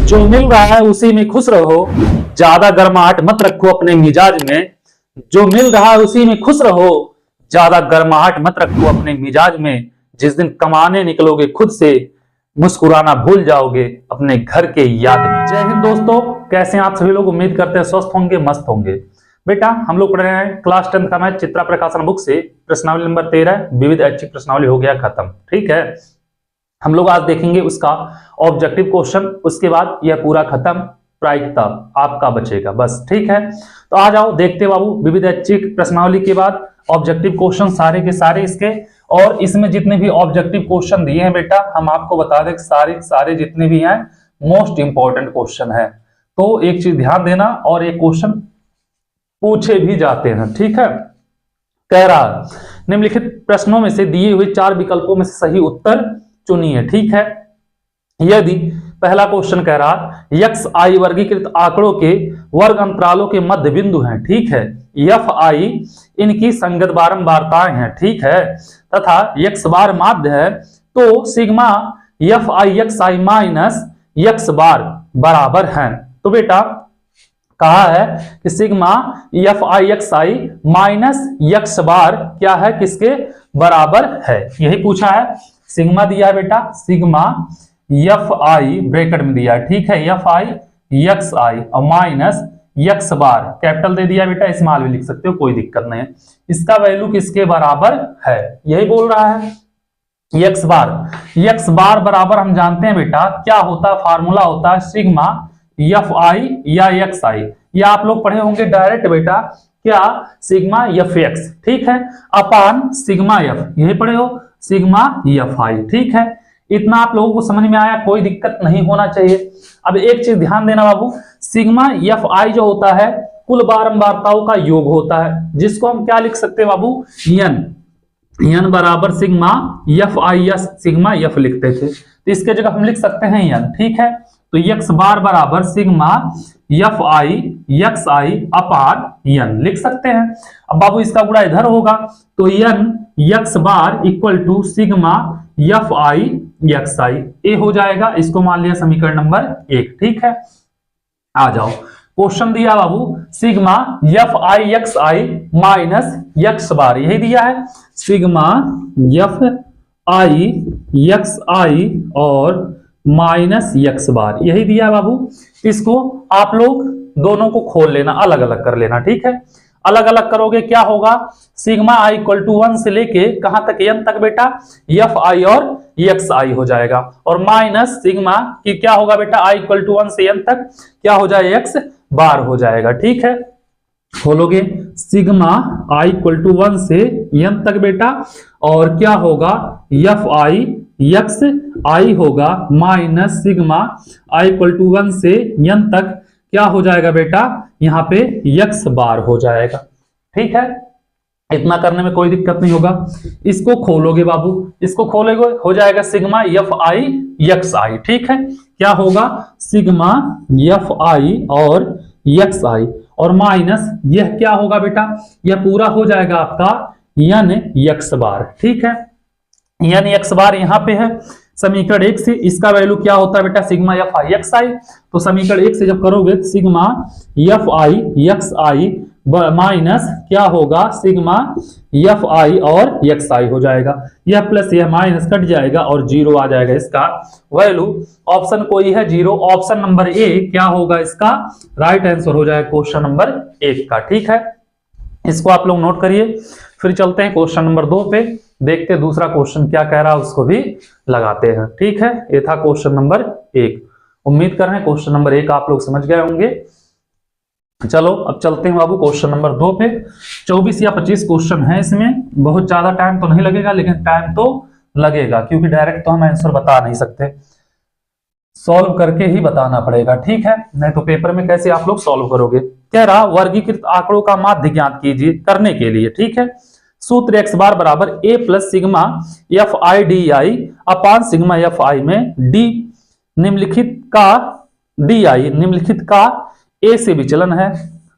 जो मिल रहा है उसी में खुश रहो, ज्यादा गर्माहट मत रखो अपने मिजाज में। जो मिल रहा है उसी में खुश रहो, ज्यादा गर्माहट मत रखो अपने मिजाज में। जिस दिन कमाने निकलोगे खुद से, मुस्कुराना भूल जाओगे अपने घर के याद में। जय हिंद दोस्तों, कैसे हैं आप सभी लोग। उम्मीद करते हैं स्वस्थ होंगे, मस्त होंगे। बेटा हम लोग पढ़ रहे हैं क्लास 10 का मैथ चित्रा प्रकाशन बुक से प्रश्नावली नंबर 13 विविध ऐच्छिक प्रश्नावली हो गया खत्म। ठीक है, हम लोग आज देखेंगे उसका ऑब्जेक्टिव क्वेश्चन, उसके बाद यह पूरा खत्म, प्रायिकता आपका बचेगा बस। ठीक है, तो आ जाओ देखते बाबू विविध ऐच्छिक प्रश्नावली के बाद ऑब्जेक्टिव क्वेश्चन सारे के सारे इसके। और इसमें जितने भी ऑब्जेक्टिव क्वेश्चन दिए हैं बेटा, हम आपको बता दें सारे सारे जितने भी हैं मोस्ट इंपॉर्टेंट क्वेश्चन है। तो एक चीज ध्यान देना, और एक क्वेश्चन पूछे भी जाते हैं। ठीक है, कह रहा निम्नलिखित प्रश्नों में से दिए हुए 4 विकल्पों में से सही उत्तर चुनिए। ठीक है, यदि पहला क्वेश्चन कह रहा यक्स आई वर्गीकृत आंकड़ों के वर्ग अंतरालों के मध्य बिंदु हैं, ठीक है, एफ आई इनकी संगत बारंबारताएं हैं, ठीक है, तथा यक्स बार माध्य है, तो sigma F I x I minus x बार बराबर है। तो बेटा कहा है कि sigma F I x I minus x बार क्या है, किसके बराबर है, यही पूछा है। सिग्मा दिया है बेटा, सिग्मा एफ आई ब्रैकेट में दिया है, ठीक है, एफ आई एक्स आई और माइनस यक्स बार कैपिटल दे दिया बेटा, स्मॉल भी लिख सकते हो, कोई दिक्कत नहीं है। इसका वैल्यू किसके बराबर है, यही बोल रहा है। यक्स बार बराबर हम जानते हैं बेटा क्या होता है, फार्मूला होता है सिग्मा एफ आई या एक्स आई, या आप लोग पढ़े होंगे डायरेक्ट बेटा क्या, सिग्मा एफ एक्स, ठीक है, अपान सिग्मा एफ, यही पढ़े हो, सिग्मा एफ आई। ठीक है, इतना आप लोगों को समझ में आया, कोई दिक्कत नहीं होना चाहिए। अब एक चीज ध्यान देना बाबू, सिग्मा एफ आई जो होता है कुल बारंबारताओं का योग होता है, जिसको हम क्या लिख सकते हैं बाबू, एन बराबर सिग्मा एफ आई या सिग्मा एफ लिखते थे, तो इसके जगह हम लिख सकते हैं एन। ठीक है, तो एक्स बार बराबर sigma F I x i upon n लिख सकते हैं। अब बाबू इसका गुणा इधर होगा, तो N X bar equal to sigma F I x I, A हो जाएगा। इसको मान लिया समीकरण नंबर 1। ठीक है, आ जाओ क्वेश्चन दिया बाबू sigma F I x I minus X bar, यही दिया है, sigma F I x I और माइनस एक्स बार, यही दिया है बाबू। इसको आप लोग दोनों को खोल लेना, अलग अलग कर लेना। ठीक है, अलग अलग करोगे क्या होगा, सिग्मा आई इक्वल टू 1 से लेके कहां तक, एन तक बेटा, एफ आई और एक्स आई हो जाएगा, और माइनस सिग्मा की क्या होगा बेटा, आई इक्वल टू 1 से एन तक क्या हो जाएगा, एक्स बार हो जाएगा। ठीक है, खोलोगे सिग्मा आई इक्वल टू 1 से एन तक बेटा, और क्या होगा, एफ आई एक्स आई होगा minus sigma i equal to 1 से एन तक क्या हो जाएगा बेटा, यहाँ पे एक्स बार हो जाएगा। ठीक है, इतना करने में कोई दिक्कत नहीं होगा। इसको खोलोगे बाबू, इसको खोलोगे हो जाएगा सिग्मा एफ आई एक्स आई। ठीक है, क्या होगा, सिग्मा एफ आई और एक्स आई और माइनस यह क्या होगा बेटा, यह पूरा हो जाएगा आपका एन एक्स बार। ठीक है, एन एक्स बार यहाँ पे है समीकरण 1 से, इसका वैल्यू क्या होता है बेटा, सिग्मा एफ आई एक्स आई, तो समीकरण 1 से जब करोगे sigma F I x I minus क्या होगा, सिग्मा एफ आई और एक्स आई हो जाएगा, यह प्लस यह माइनस कट जाएगा और 0 आ जाएगा। इसका वैल्यू ऑप्शन कोई है 0, ऑप्शन नंबर ए क्या होगा, इसका राइट आंसर हो जाएगा क्वेश्चन नंबर 1 का। ठीक है, इसको आप लोग नोट करिए। फिर चलते हैं क्वेश्चन नंबर 2 पे, देखते दूसरा क्वेश्चन क्या कह रहा है, उसको भी लगाते हैं। ठीक है, ये था क्वेश्चन नंबर 1। उम्मीद कर रहे हैं क्वेश्चन नंबर 1 आप लोग समझ गए होंगे। चलो अब चलते हैं बाबू क्वेश्चन नंबर 2 पे। 24 या 25 क्वेश्चन है इसमें, बहुत ज्यादा टाइम तो नहीं लगेगा, लेकिन टाइम तो लगेगा, क्योंकि डायरेक्ट तो हम आंसर बता नहीं सकते, सॉल्व करके ही बताना पड़ेगा। ठीक है, नहीं तो पेपर में कैसे आप लोग सॉल्व करोगे। कह रहा वर्गीकृत आंकड़ों का माध्य ज्ञात कीजिए, करने के लिए ठीक है, सूत्र एक्स बार बराबर A plus sigma F I D I upon sigma F I में डी निम्नलिखित का ए से विचलन है,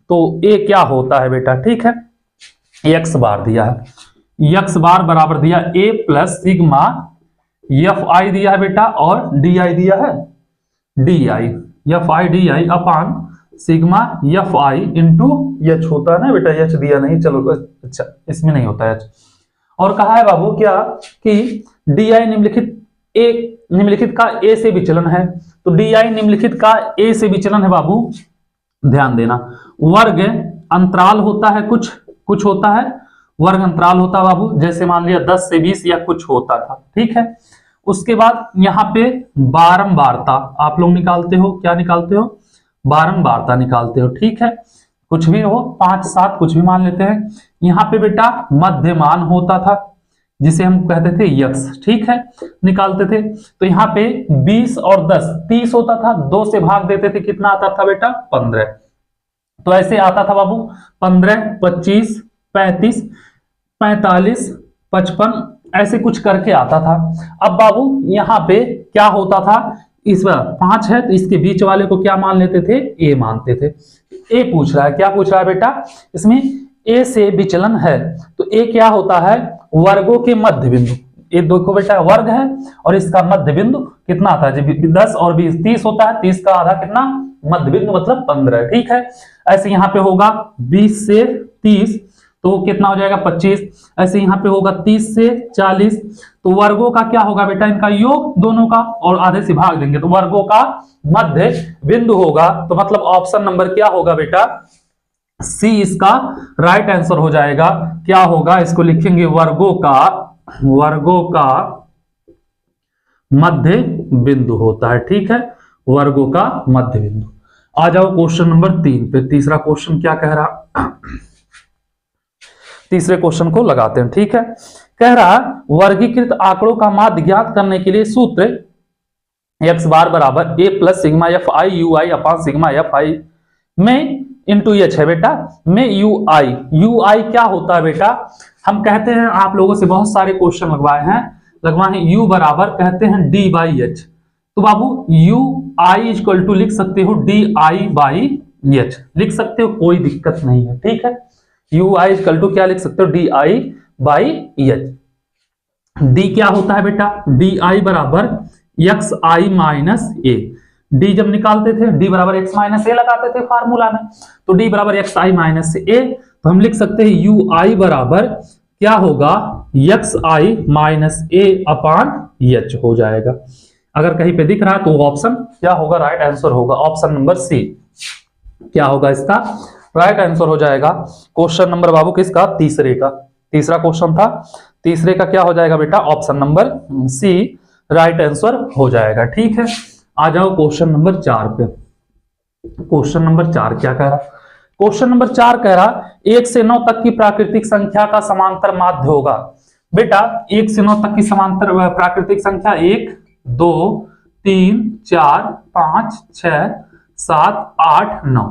तो ए क्या होता है बेटा। ठीक है, एक्स बार दिया है, एक्स बार बराबर दिया ए प्लस सिग्मा एफ आई दिया है बेटा, और डी आई दिया है, D I F I D I upon sigma F I into H होता है ना बेटा, एच दिया नहीं, चलो अच्छा इसमें नहीं होता एच। और कहा है बाबू क्या कि डी आई निम्नलिखित का ए से विचलन है, तो डी आई निम्नलिखित का ए से विचलन है बाबू, ध्यान देना। वर्ग अंतराल होता है, कुछ होता है, वर्ग अंतराल होता है बाबू, जैसे मान लिया 10 से 20 या कुछ होता था, ठीक है। उसके बाद यहाँ पे बारंबारता आप लोग निकालते हो, क्या निकालते हो, बारंबारता निकालते हो, ठीक है, कुछ भी हो 5 7 कुछ भी मान लेते हैं। यहाँ पे बेटा मध्यमान होता था जिसे हम कहते थे यक्स, ठीक है, निकालते थे। तो यहाँ पे 20 और 10 30 होता था, 2 से भाग देते थे, कितना आता था बेटा 15। तो ऐसे आता था बाबू 15 25 35 45 55 ऐसे कुछ करके आता था। अब बाबू यहाँ पे क्या होता था, इस बार 5 है तो इसके बीच वाले को क्या मान लेते थे, ए मानते थे। ए पूछ रहा है, क्या पूछ रहा है बेटा, इसमें ए से विचलन है, तो ए क्या होता है, वर्गों के मध्य बिंदु। ये देखो बेटा वर्ग है और इसका मध्य बिंदु कितना आता है, 10 और 20 30 होता है, 30 का आधा कितना, मध्य बिंदु मतलब 15, ठीक है। ऐसे यहाँ पे होगा 20 से 30 तो कितना हो जाएगा 25, ऐसे यहाँ पे होगा 30 से 40, तो वर्गों का क्या होगा बेटा, इनका योग दोनों का, और आधे से भाग देंगे तो वर्गों का मध्य बिंदु होगा। तो मतलब ऑप्शन नंबर क्या होगा बेटा, सी इसका राइट आंसर हो जाएगा। क्या होगा, इसको लिखेंगे वर्गों का मध्य बिंदु होता है, ठीक है, वर्गों का मध्य बिंदु। आ जाओ क्वेश्चन नंबर 3 पे, तीसरा क्वेश्चन क्या कह रहा, तीसरे क्वेश्चन को लगाते हैं, ठीक है। कह रहा वर्गीकृत आंकड़ों का माध्य ज्ञात करने के लिए सूत्र एक्स बार बराबर A plus sigma F I U I upon sigma F I में इंटू एच है बेटा, में यू आई क्या होता है बेटा, हम कहते हैं आप लोगों से बहुत सारे क्वेश्चन लगवाए हैं यू बराबर कहते हैं डी बाई एच, तो बाबू यू आई इक्वल टू लिख सकते हो डी आई बाई एच, लिख सकते हो, कोई दिक्कत नहीं है, ठीक है। यू आई इक्वल टू क्या लिख सकते हो, D I by H. D क्या होता है बेटा, डी आई बराबर x I minus A, D जब निकालते थे डी बराबर एक्स माइनस ए लगाते थे फार्मूला में, तो डी बराबर एक्स आई माइनस ए, तो हम लिख सकते हैं यू आई बराबर क्या होगा, x I minus A upon H हो जाएगा। अगर कहीं पे दिख रहा है तो ऑप्शन क्या होगा, राइट आंसर होगा ऑप्शन नंबर सी, क्या होगा इसका राइट आंसर हो जाएगा। क्वेश्चन नंबर बाबू किसका, तीसरे का, तीसरा क्वेश्चन था, तीसरे का क्या हो जाएगा बेटा, option number C right answer हो जाएगा, ठीक है। आ जाओ क्वेश्चन नंबर 4 पे। क्वेश्चन नंबर 4 क्या कह रहा, क्वेश्चन नंबर 4 कह रहा 1 से 9 तक की प्राकृतिक संख्या का समांतर माध्य होगा। बेटा 1 से 9 तक की समांतर प्राकृतिक संख्या 1 2 3 4 5 6 7 8 9,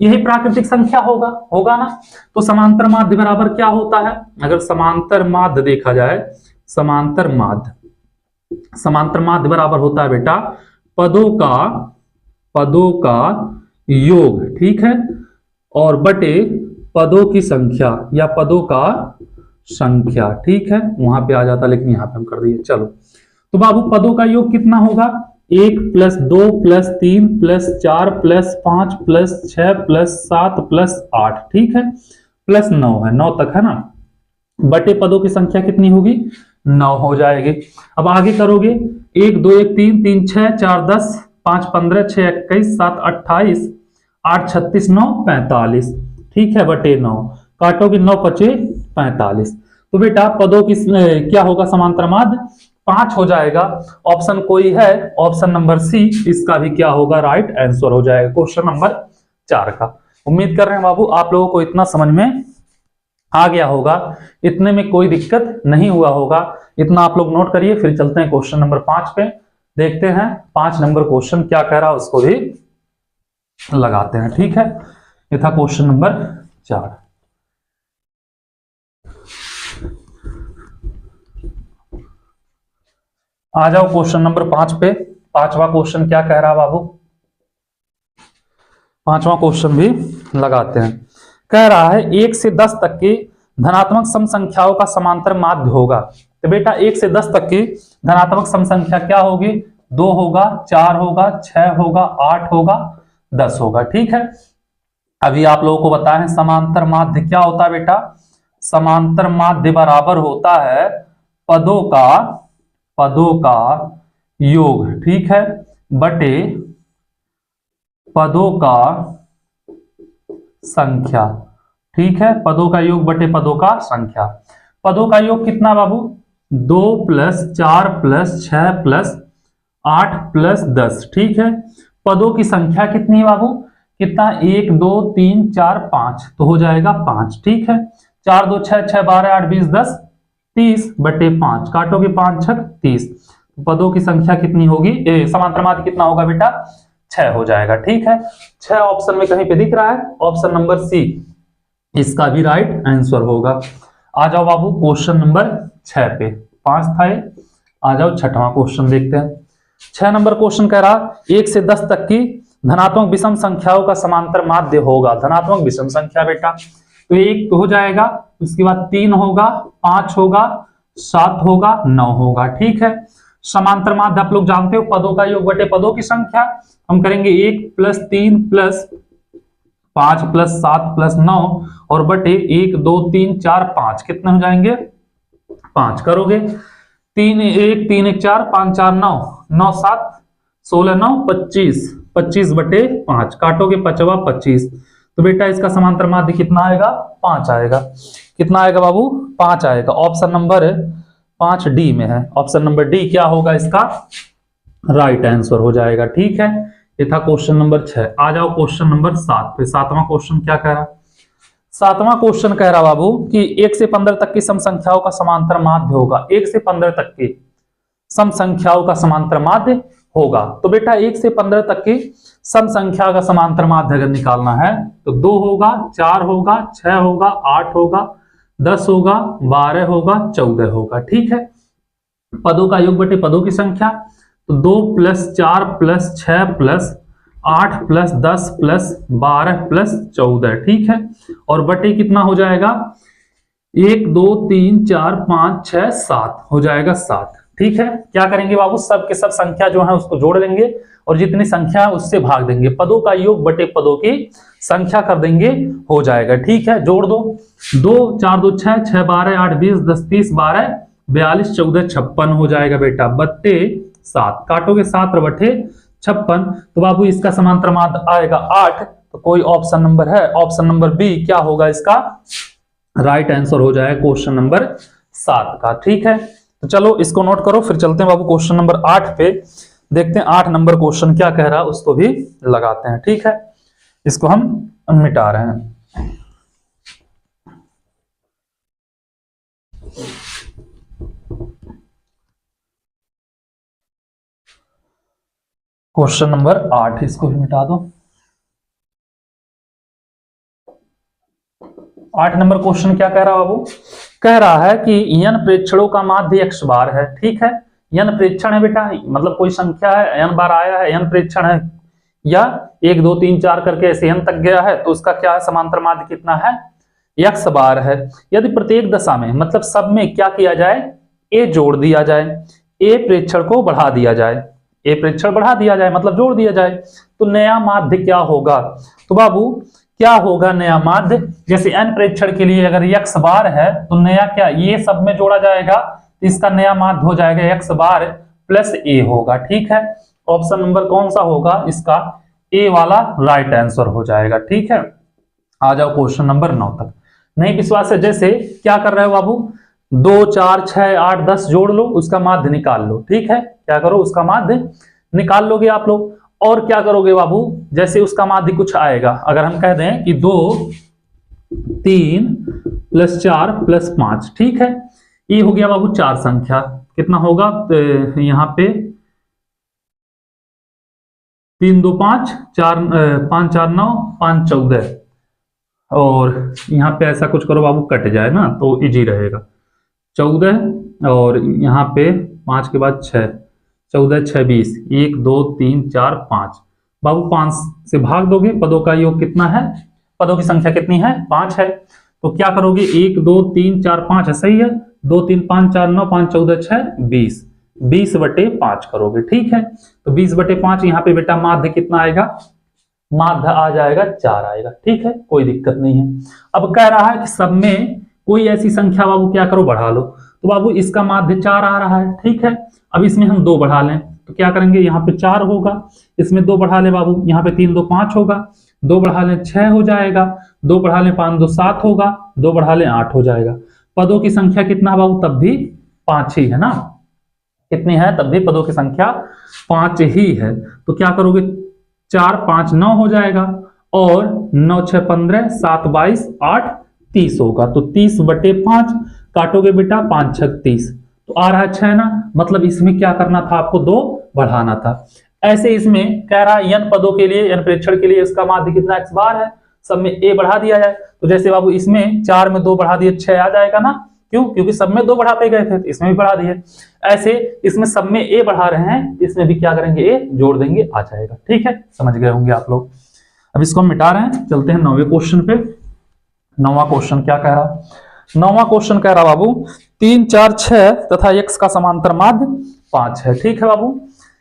यही प्राकृतिक संख्या होगा ना। तो समांतर माध्य बराबर क्या होता है, अगर समांतर माध्य देखा जाए, समांतर माध्य बराबर होता है बेटा पदों का योग, ठीक है, और बटे पदों की संख्या या पदों का संख्या, ठीक है, वहां पे आ जाता लेकिन यहां पे हम कर दिए। चलो तो बाबू पदों का योग कितना होगा, 1 + 2 + 3 + 4 + 5 + 6 + 7 + 8, ठीक है, +9 है, 9 तक है ना, बटे पदों की संख्या कितनी होगी, 9 हो जाएगी। अब आगे करोगे 1 2 1 3 3 6 4 10 5 15 6 21 7 28 8 36 9 45, ठीक है, बटे 9 काटोगे 9 × 5 = 45। तो बेटा पदों की क्या होगा, समांतर माध्य 5 हो जाएगा। ऑप्शन कोई है, ऑप्शन नंबर सी इसका भी क्या होगा, राइट आंसर हो जाएगा क्वेश्चन नंबर 4 का। उम्मीद कर रहे हैं बाबू आप लोगों को इतना समझ में आ गया होगा, इतने में कोई दिक्कत नहीं हुआ होगा, इतना आप लोग नोट करिए। फिर चलते हैं क्वेश्चन नंबर 5 पे, देखते हैं 5 नंबर क्वेश्चन क्या कह रहा है उसको भी लगाते हैं, ठीक है। ये था क्वेश्चन नंबर 4। आ जाओ क्वेश्चन नंबर 5 पे। पांचवा क्वेश्चन क्या कह रहा बाबू, पांचवा क्वेश्चन भी लगाते हैं। कह रहा है 1 से 10 तक की धनात्मक सम संख्याओं का समांतर माध्य होगा। तो बेटा 1 से 10 तक की धनात्मक सम संख्या क्या होगी, 2 होगा, 4 होगा, 6 होगा, 8 होगा, 10 होगा। ठीक है, अभी आप लोगों को बताएं समांतर माध्य क्या होता है बेटा। समांतर माध्य बराबर होता है पदों का योग, ठीक है, बटे पदों का संख्या। ठीक है, पदों का योग बटे पदों का संख्या। पदों का योग कितना बाबू, 2 + 4 + 6 + 8 + 10। ठीक है, पदों की संख्या कितनी है बाबू, कितना, 1 2 3 4 5, तो हो जाएगा 5। ठीक है, 4 2 6 6 12 8 20 10 30 बटे 5, काटोगे 5 6 30, पदों की संख्या कितनी होगी, समांतर माध्य कितना होगा बेटा, 6 हो जाएगा। ठीक है, 6 ऑप्शन में कहीं पे दिख रहा है, ऑप्शन नंबर सी इसका भी राइट आंसर होगा। आ जाओ बाबू क्वेश्चन नंबर 6 पे, 5 था ये, आ जाओ छठवां क्वेश्चन देखते हैं। 6 नंबर क्वेश्चन कह रहा 1 से 10 तक की धनात्मक विषम संख्याओं का समांतर माध्य होगा। धनात्मक विषम संख्या बेटा, तो 1 तो हो जाएगा, उसके बाद 3 होगा, 5 होगा, 7 होगा, 9 होगा। ठीक है, समांतर माध्य आप लोग जानते हो पदों का योग बटे पदों की संख्या। हम करेंगे 1 + 3 + 5 + 7 + 9 और बटे 1 2 3 4 5, कितने हो जाएंगे, 5 करोगे, 3 1 3 1 4 5 4 9 9 7 16 9 25, 25 बटे 5, काटोगे 5 25, तो बेटा इसका समांतर माध्य कितना आएगा, 5 आएगा। कितना आएगा बाबू, 5 आएगा। ऑप्शन नंबर 5 डी में है, ऑप्शन नंबर डी क्या होगा इसका राइट आंसर हो जाएगा। ठीक है, ये था क्वेश्चन नंबर 6। आ जाओ क्वेश्चन नंबर 7 पे। सातवां क्वेश्चन क्या कह रहा, सातवां क्वेश्चन कह रहा बाबू कि 1 से 15 तक की सम संख्याओं का समांतर माध्य होगा। 1 से 15 तक की सम संख्याओं का समांतर माध्य होगा, तो बेटा 1 से 15 तक की सम संख्या का समांतर माध्य अगर निकालना है तो 2 होगा, 4 होगा, 6 होगा, 8 होगा, 10 होगा, 12 होगा, 14 होगा। ठीक है, पदों का योग बटे पदों की संख्या, तो 2 + 4 + 6 + 8 + 10 + 12 + 14। ठीक है, और बटे कितना हो जाएगा, 1 2 3 4 5 6 7 हो जाएगा 7। ठीक है, क्या करेंगे बाबू, सब के सब संख्या जो है उसको जोड़ लेंगे और जितनी संख्या है उससे भाग देंगे, पदों का योग बटे पदों की संख्या कर देंगे, हो जाएगा। ठीक है, जोड़ दो, 2 4 2 6 6 12 8 20 10 30 12 42 14 56 हो जाएगा बेटा, बट्टे 7, काटोगे 7 और बट्टे 56, तो बाबू इसका समांतर माध्य आएगा 8। तो कोई ऑप्शन नंबर है, ऑप्शन नंबर बी क्या होगा इसका राइट आंसर हो जाएगा क्वेश्चन नंबर 7 का। ठीक है, तो चलो इसको नोट करो, फिर चलते हैं बाबू क्वेश्चन नंबर 8 पे, देखते हैं 8 नंबर क्वेश्चन क्या कह रहा है, उसको भी लगाते हैं। ठीक है, इसको हम मिटा रहे हैं। क्वेश्चन नंबर 8, इसको भी मिटा दो। 8 नंबर क्वेश्चन क्या कह रहा है बाबू, कह रहा है कि n प्रेक्षणों का माध्य x बार है। ठीक है, n प्रेक्षण है बेटा, मतलब कोई संख्या है, n बार आया है, n प्रेक्षण है, या 1 2 3 4 करके ऐसे n तक गया है, तो उसका क्या है समांतर माध्य कितना है, x बार है। यदि प्रत्येक दशा में, मतलब सब में क्या किया जाए, a जोड़ दिया जाए, a प्रेक्षण को बढ़ा दिया जाए, a प्रेक्षण बढ़ा दिया जाए मतलब जोड़ दिया जाए, तो नया माध्य क्या होगा। तो बाबू क्या होगा नया माध्य, जैसे n प्रेक्षण के लिए अगर x बार है तो नया क्या, ये सब में जोड़ा जाएगा, तो इसका नया माध्य हो जाएगा x बार + a होगा। ठीक है, ऑप्शन नंबर कौन सा होगा इसका, a वाला राइट आंसर हो जाएगा। ठीक है, आ जाओ क्वेश्चन नंबर 9 तक। नहीं विश्वास है, जैसे क्या कर रहे हो बाबू, 2 4 6 8 10 जोड़ लो, उसका माध्य निकाल लो। ठीक है, क्या करो, उसका माध्य निकाल लोगे आप लोग। और क्या करोगे बाबू, जैसे उसका माध्य कुछ आएगा, अगर हम कह दें कि 2 3 + 4 + 5, ठीक है, ये हो गया बाबू 4 संख्या, कितना होगा, तो यहां पे 3 2 5 4 5 4 9 5 14, और यहाँ पे ऐसा कुछ करो बाबू, कट जाए ना तो इजी रहेगा, 14 और यहाँ पे 5 के बाद 6, 14 6 20, 1 2 3 4 5, बाबू 5 से भाग दोगे, पदों का योग कितना है, पदों की संख्या कितनी है, 5 है, तो क्या करोगे, 1 2 3 4 5 है, सही है, 2 3 5 4 9 5 14 6 20, 20/5 करोगे। ठीक है, तो 20/5 यहाँ पे बेटा माध्य कितना आएगा, माध्य आ जाएगा 4 आएगा। ठीक है, कोई दिक्कत नहीं है। अब कह रहा है कि सब में कोई ऐसी संख्या बाबू क्या करो, बढ़ा लो। तो बाबू इसका माध्य 4 आ रहा है। ठीक है, अब इसमें हम 2 बढ़ा लें तो क्या करेंगे, यहाँ पे 4 होगा, इसमें 2 बढ़ा ले बाबू, यहाँ पे 3 2 5 होगा, 2 बढ़ा लें 6 हो जाएगा, 2 बढ़ा लें 5 2 7 होगा, 2 बढ़ा लें 8 हो जाएगा। पदों की संख्या कितना बाबू, तब भी 5 ही है ना, कितनी है, तब भी पदों की संख्या 5 ही है। तो क्या करोगे, 4 5 9 हो जाएगा, और 9 6 15, 7 22, 8 30 होगा। तो 30/5 काटोगे बेटा, 5 6 30, तो आ रहा है 6 ना, मतलब इसमें क्या करना था आपको, 2 बढ़ाना था। ऐसे इसमें कह रहा है n पदों के लिए, n प्रेक्षण के लिए इसका माध्य कितना x बार है, सब में a बढ़ा दिया जाए। तो जैसे बाबू इसमें 4 में 2 बढ़ा दिए 6 आ जाएगा ना, क्यों, क्योंकि सब में 2 बढ़ाते गए थे, तो इसमें भी बढ़ा दिए। ऐसे इसमें सब में a बढ़ा रहे हैं, इसमें भी क्या करेंगे, a जोड़ देंगे, आ जाएगा। ठीक है, समझ गए होंगे आप लोग। अब इसको हम मिटा रहे हैं, चलते हैं 9वें क्वेश्चन पे। 9वां क्वेश्चन क्या कह रहा, 9वां क्वेश्चन कह रहा बाबू 3 4 6 तथा x का समांतर माध्य 5 है। ठीक है बाबू,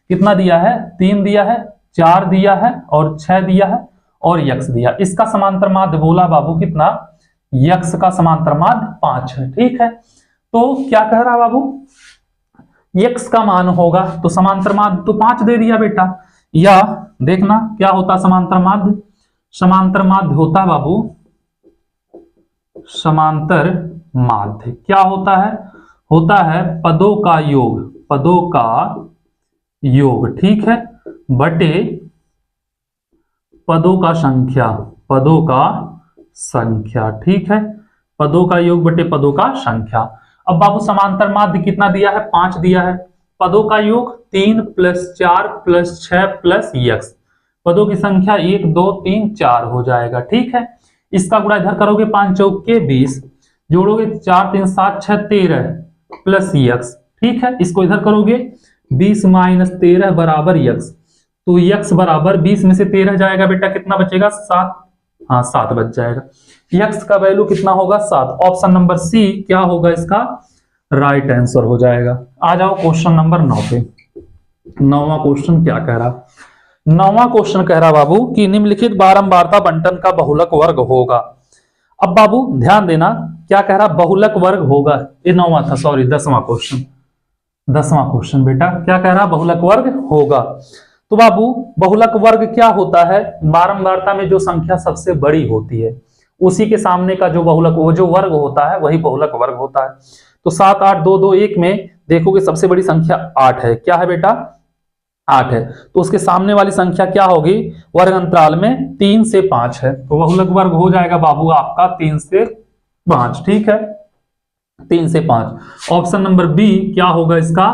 कितना दिया है, 3 दिया है, 4 दिया है और 6 दिया है और x दिया। इसका समांतर माध्य बोला बाबू कितना, x का समांतर माध्य 5 है। ठीक है, तो क्या कह रहा बाबू, x का मान होगा, तो समांतर माध्य तो 5 दे दिया बेटा। या देखना क्या होता समांतर माध्य, समांतर माध्य होता बाबू, समांतर माध्य क्या होता है पदों का योग, पदों का योग। ठीक है, बटे पदों का संख्या, पदों का संख्या। ठीक है, पदों का योग बटे पदों का संख्या। अब बाबू समांतर माध्य कितना दिया है, 5 दिया है, पदों का योग 3 + 4 + 6 + x, पदों की संख्या 1 2 3 4 हो जाएगा। ठीक है, इसका गुणा इधर करोगे, 5 चौके 20, जोड़ोगे 4 3 7 6 13 प्लस x। ठीक है, इसको इधर करोगे, 20 - 13 बराबर x, तो x बराबर 20 में से 13 जाएगा बेटा, कितना बचेगा, 7। हाँ 7 बच जाएगा। x का वैल्यू कितना होगा, 7। ऑप्शन नंबर सी क्या होगा इसका राइट आंसर हो जाएगा। आ जाओ क्वेश्चन नंबर 9 पे। 9वां क्वेश्चन क्या कह रहा, 9वां क्वेश्चन कह रहा बाबू कि निम्नलिखित बारंबारता बंटन का बहुलक वर्ग होगा। अब बाबू ध्यान देना, क्या कह रहा, बहुलक वर्ग होगा, ये 9वां था, सॉरी 10वां क्वेश्चन, 10वां क्वेश्चन बेटा क्या कह रहा, बहुलक वर्ग होगा। तो बाबू बहुलक वर्ग क्या होता है, बारंबारता में जो संख्या सबसे बड़ी होती है उसी के सामने का जो बहुलक, वो जो वर्ग होता है वही बहुलक वर्ग होता है। तो 7 8 2 2 1 में देखोगे सबसे बड़ी संख्या 8 है, क्या है बेटा, 8 है, तो उसके सामने वाली संख्या क्या होगी, वर्ग अंतराल में 3 से 5 है, तो बहुलक वर्ग हो जाएगा बाबू आपका 3 से 5। ठीक है, 3 से 5। ऑप्शन नंबर बी क्या होगा इसका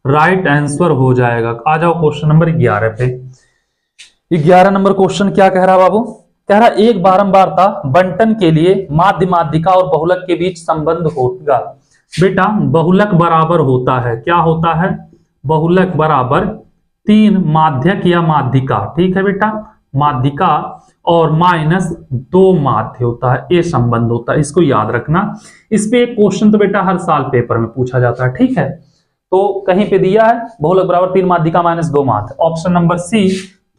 राइट आंसर हो जाएगा। आ जाओ क्वेश्चन नंबर 11 पे। 11 नंबर क्वेश्चन क्या कह रहा बाबू, कह रहा एक बारंबारता बंटन के लिए माध्य माध्यिका और बहुलक के बीच संबंध होगा। बेटा बहुलक बराबर होता है, क्या होता है, बहुलक बराबर 3 माध्यक या माध्यिका। ठीक है बेटा, माध्यिका और -2 माध्य होता है, ये संबंध होता है, इसको याद रखना। इस पे एक क्वेश्चन तो बेटा हर साल पेपर में पूछा जाता है। ठीक है, तो कहीं पे दिया है बहुलक बराबर 3 माध्यिका -2 माध्य, ऑप्शन नंबर सी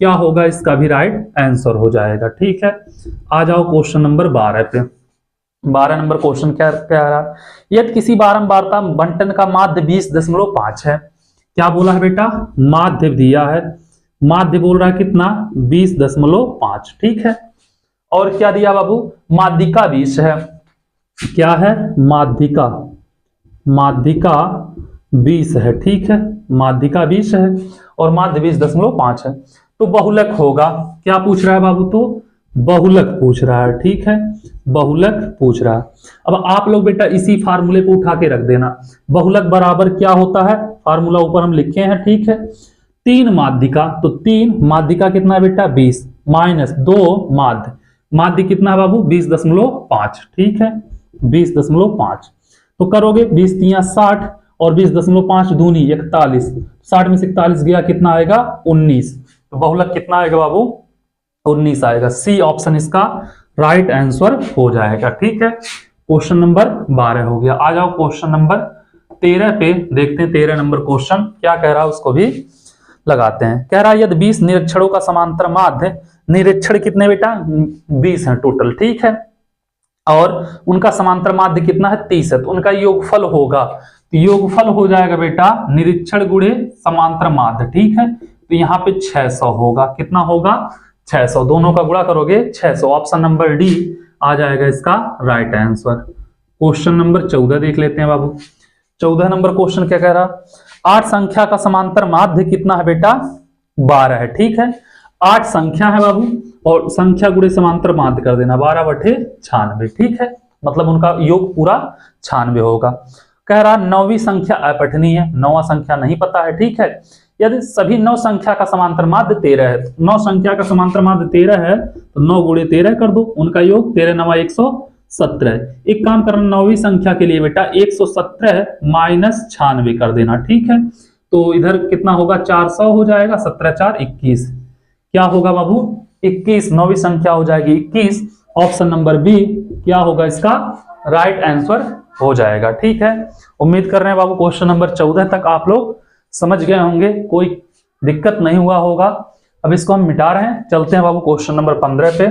क्या होगा इसका भी राइट आंसर हो जाएगा। ठीक है, आ जाओ क्वेश्चन नंबर 12 पे। 12 नंबर क्वेश्चन क्या कह रहा, यदि किसी बारंबारता बंटन का माध्य 20.5 है, क्या बोला है बेटा, माध्य दिया है, माध्य बोल रहा है कितना 20.5। ठीक है, और क्या दिया बाबू, माध्यिका 20 है, क्या है, माध्यिका, माध्यिका 20 है। ठीक है, माध्यिका 20 है और माध्य 20.5 है, तो बहुलक होगा। क्या पूछ रहा है बाबू, तो बहुलक पूछ रहा है। ठीक है, बहुलक पूछ रहा है। अब आप लोग बेटा इसी फार्मूले को उठा के रख देना, बहुलक बराबर क्या होता है, फार्मूला ऊपर हम लिखे हैं। ठीक है, 3 माध्यिका, तो 3 माध्यिका कितना है बेटा 20 -2 माध्य, माध्य कितना है बाबू 20.5। ठीक है, 20.5, तो करोगे 20 3 60 और 20.5 दूनी 41, 60 में से 41 गया, कितना आएगा 19, तो बहुलक कितना आएगा बाबू 19 आएगा। सी ऑप्शन इसका राइट आंसर हो जाएगा। ठीक है, क्वेश्चन नंबर 12 हो गया। आ जाओ क्वेश्चन नंबर 13 पे देखते हैं 13 नंबर क्वेश्चन क्या कह रहा है, उसको भी लगाते हैं। कह रहा है यदि 20 निरीक्षणों का समांतर माध्य, निरीक्षण कितने बेटा 20 है टोटल, ठीक है, और उनका समांतर माध्य कितना है 30 है, तो उनका योगफल होगा, तो योगफल हो जाएगा बेटा निरीक्षण गुणे समांतर माध्य, ठीक है, तो यहाँ पे 600 होगा, कितना होगा 600, दोनों का गुणा करोगे 600, ऑप्शन नंबर डी आ जाएगा इसका राइट आंसर। क्वेश्चन नंबर 14 देख लेते हैं बाबू। 14 नंबर क्वेश्चन क्या कह रहा, 8 संख्या का समांतर माध्य कितना है बेटा 12 है, ठीक है, 8 संख्या है बाबू और संख्या गुणे समांतर माध्य कर देना 12/96, ठीक है, मतलब उनका योग पूरा 96 होगा। कह रहा 9वीं संख्या अपठनीय है, 9वां संख्या नहीं पता है, ठीक है, यदि सभी 9 संख्या का समांतर माध्य 13 है, 9 संख्या का समांतर माध्य 13 है तो 9 गुणे 13 कर दो, उनका योग 13 9 117। एक काम करना 9वीं संख्या के लिए बेटा 117 माइनस 96 कर देना, ठीक है, तो इधर कितना होगा 400 हो जाएगा, 17 4 21, क्या होगा बाबू 21, 9वीं संख्या हो जाएगी 21, ऑप्शन नंबर बी क्या होगा इसका राइट आंसर हो जाएगा, ठीक है। उम्मीद कर रहे हैं बाबू क्वेश्चन नंबर 14 तक आप लोग समझ गए होंगे, कोई दिक्कत नहीं हुआ होगा। अब इसको हम मिटा रहे हैं, चलते हैं बाबू क्वेश्चन नंबर 15 पे,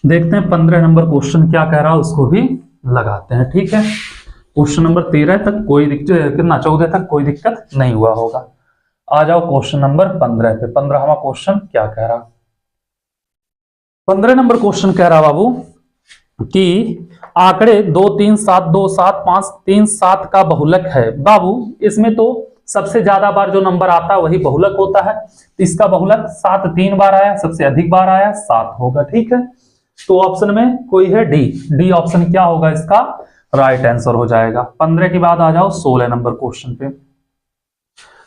देखते हैं 15 नंबर क्वेश्चन क्या कह रहा है, उसको भी लगाते हैं, ठीक है। क्वेश्चन नंबर 13 तक कोई दिक्कत, कितना 14 तक कोई दिक्कत नहीं हुआ होगा। आ जाओ क्वेश्चन नंबर 15 पे। 15वां क्वेश्चन क्या कह रहा, 15 नंबर क्वेश्चन कह रहा बाबू कि आंकड़े 2 3 7 2 7 5 3 7 का बहुलक है। बाबू इसमें तो सबसे ज्यादा बार जो नंबर आता है वही बहुलक होता है, तो इसका बहुलक 7 3 बार आया, सबसे अधिक बार आया 7 होगा, ठीक है, तो ऑप्शन में कोई है डी, डी ऑप्शन क्या होगा इसका राइट आंसर हो जाएगा। 15 के बाद आ जाओ 16 नंबर क्वेश्चन पे।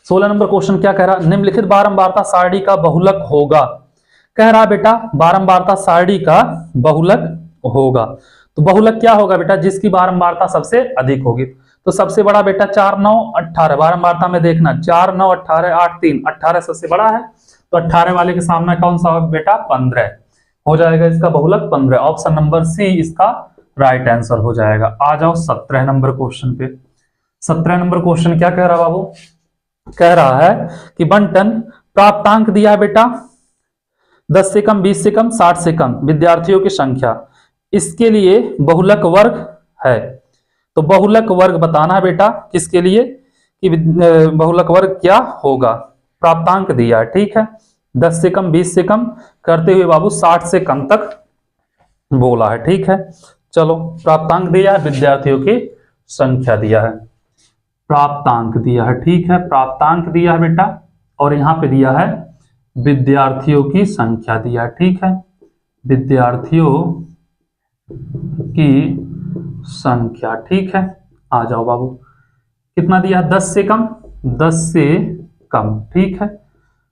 16 नंबर क्वेश्चन क्या कह रहा, निम्नलिखित बारंबारता सारणी का बहुलक होगा। कह रहा बेटा बारंबारता सारणी का बहुलक होगा, तो बहुलक क्या होगा बेटा जिसकी बारंबारता सबसे अधिक होगी, तो सबसे बड़ा बेटा 4 9 18, बारंबारता में देखना 4 9 18 8 3 18 सबसे बड़ा है, तो 18 वाले के सामने कौन सा होगा बेटा 15 हो जाएगा, इसका बहुलक 15, ऑप्शन नंबर सी इसका राइट आंसर हो जाएगा। आ जाओ 17 नंबर क्वेश्चन पे। 17 नंबर क्वेश्चन क्या कह रहा बाबू, कह रहा है कि बंटन प्राप्तांक दिया है बेटा 10 से कम 20 से कम 60 से कम विद्यार्थियों की संख्या, इसके लिए बहुलक वर्ग है, तो बहुलक वर्ग बताना है बेटा किसके लिए कि बहुलक वर्ग क्या होगा, प्राप्तांक दिया है, ठीक है, 10 से कम 20 से कम करते हुए बाबू 60 से कम तक बोला है, ठीक है। चलो प्राप्तांक दिया है, विद्यार्थियों की संख्या दिया है, प्राप्तांक दिया है, ठीक है, प्राप्तांक दिया है बेटा, और यहां पे दिया है विद्यार्थियों की संख्या दिया है, ठीक है, विद्यार्थियों की संख्या, ठीक है। आ जाओ बाबू कितना दिया 10 से कम 10 से कम, ठीक है,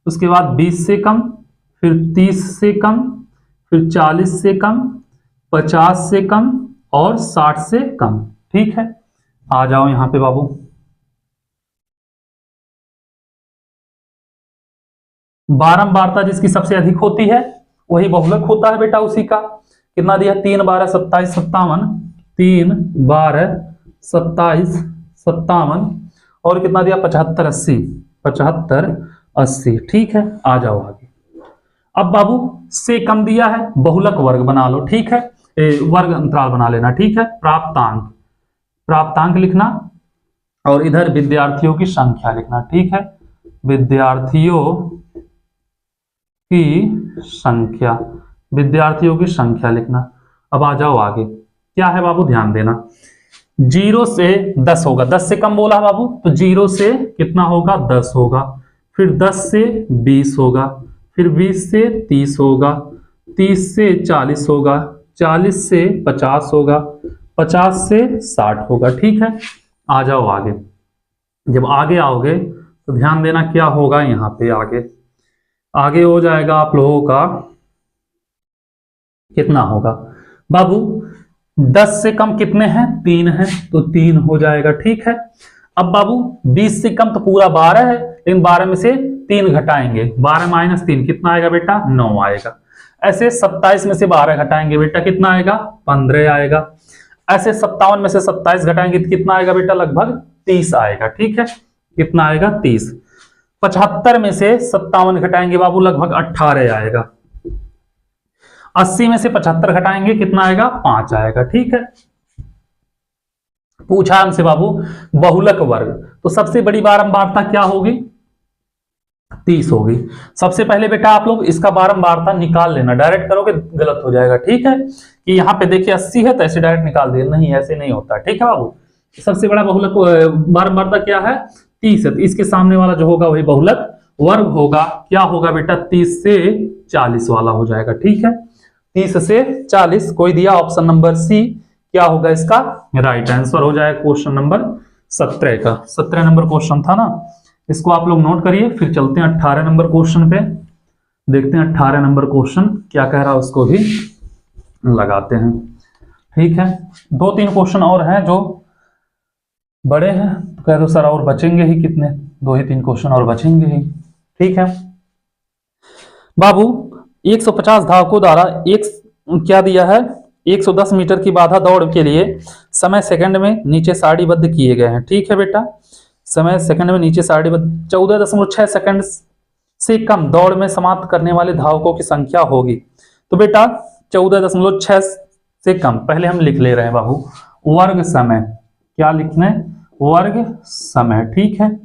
उसके बाद 20 से कम, फिर 30 से कम, फिर 40 से कम, 50 से कम और 60 से कम, ठीक है। आ जाओ यहां पे बाबू बारंबारता जिसकी सबसे अधिक होती है वही बहुलक होता है बेटा उसी का, कितना दिया 3 12 27 57, 3 12 27 57 और कितना दिया 75 80 75 80, ठीक है। आ जाओ आगे, अब बाबू से कम दिया है, बहुलक वर्ग बना लो, ठीक है, वर्ग अंतराल बना लेना, ठीक है, प्राप्तांक, प्राप्तांक लिखना और इधर विद्यार्थियों की संख्या लिखना, ठीक है, विद्यार्थियों की संख्या, विद्यार्थियों की संख्या लिखना। अब आ जाओ आगे, क्या है बाबू ध्यान देना, 0 से 10 होगा, 10 से कम बोला बाबू, तो 0 से कितना होगा 10 होगा, फिर 10 से 20 होगा, फिर 20 से 30 होगा, 30 से 40 होगा, 40 से 50 होगा, 50 से 60 होगा, ठीक है। आ जाओ आगे, जब आगे आओगे तो ध्यान देना क्या होगा यहाँ पे आगे, आगे हो जाएगा आप लोगों का कितना होगा बाबू 10 से कम कितने हैं 3 हैं, तो 3 हो जाएगा, ठीक है। अब बाबू 20 से कम तो पूरा 12 है, लेकिन 12 में से 3 घटाएंगे, 12 माइनस 3 कितना आएगा बेटा 9 आएगा। ऐसे 27 में से 12 घटाएंगे बेटा कितना आएगा 15 आएगा। ऐसे 57 में से 27 घटाएंगे तो कितना आएगा बेटा? लगभग 30 आएगा। ठीक है, कितना आएगा? 30। 75 में से 57 घटाएंगे बाबू, लगभग 18 आएगा। 80 में से 75 घटाएंगे, कितना आएगा? 5 आएगा। ठीक है, पूछा हमसे बाबू बहुलक वर्ग, तो सबसे बड़ी बारंबारता क्या होगी? 30 होगी। सबसे पहले बेटा आप लोग इसका बारंबारता निकाल लेना, डायरेक्ट करोगे गलत हो जाएगा। ठीक है, कि यहाँ पे देखिए 80 है तो ऐसे डायरेक्ट निकाल दिए, नहीं ऐसे नहीं होता। ठीक है बाबू, सबसे बड़ा बहुलक बारंबारता क्या है? 30 है, तो इसके सामने वाला जो होगा वही बहुलक वर्ग होगा। क्या होगा बेटा? 30 से 40 वाला हो जाएगा। ठीक है, 30 से 40 कोई दिया, ऑप्शन नंबर सी क्या होगा इसका? राइट आंसर हो जाएगा क्वेश्चन नंबर 17 का। 17 नंबर क्वेश्चन था ना, इसको आप लोग नोट करिए। फिर चलते हैं 18 नंबर क्वेश्चन पे, देखते हैं 18 नंबर क्वेश्चन क्या कह रहा है, उसको भी लगाते हैं। ठीक है, 2-3 क्वेश्चन और हैं जो बड़े हैं, तो कह दो सर और बचेंगे ही कितने, 2 ही 3 क्वेश्चन और बचेंगे ही। ठीक है बाबू, 150 धावकों द्वारा एक क्या दिया है? 110 मीटर की बाधा दौड़ के लिए समय सेकंड में नीचे सारणीबद्ध किए गए हैं। ठीक है बेटा, समय सेकंड में नीचे सारणीबद्ध 14.6 सेकंड से कम दौड़ में समाप्त करने वाले धावकों की संख्या होगी। तो बेटा 14.6 से कम, पहले हम लिख ले रहे हैं बाबू वर्ग समय। क्या लिखना है? वर्ग समय। ठीक है,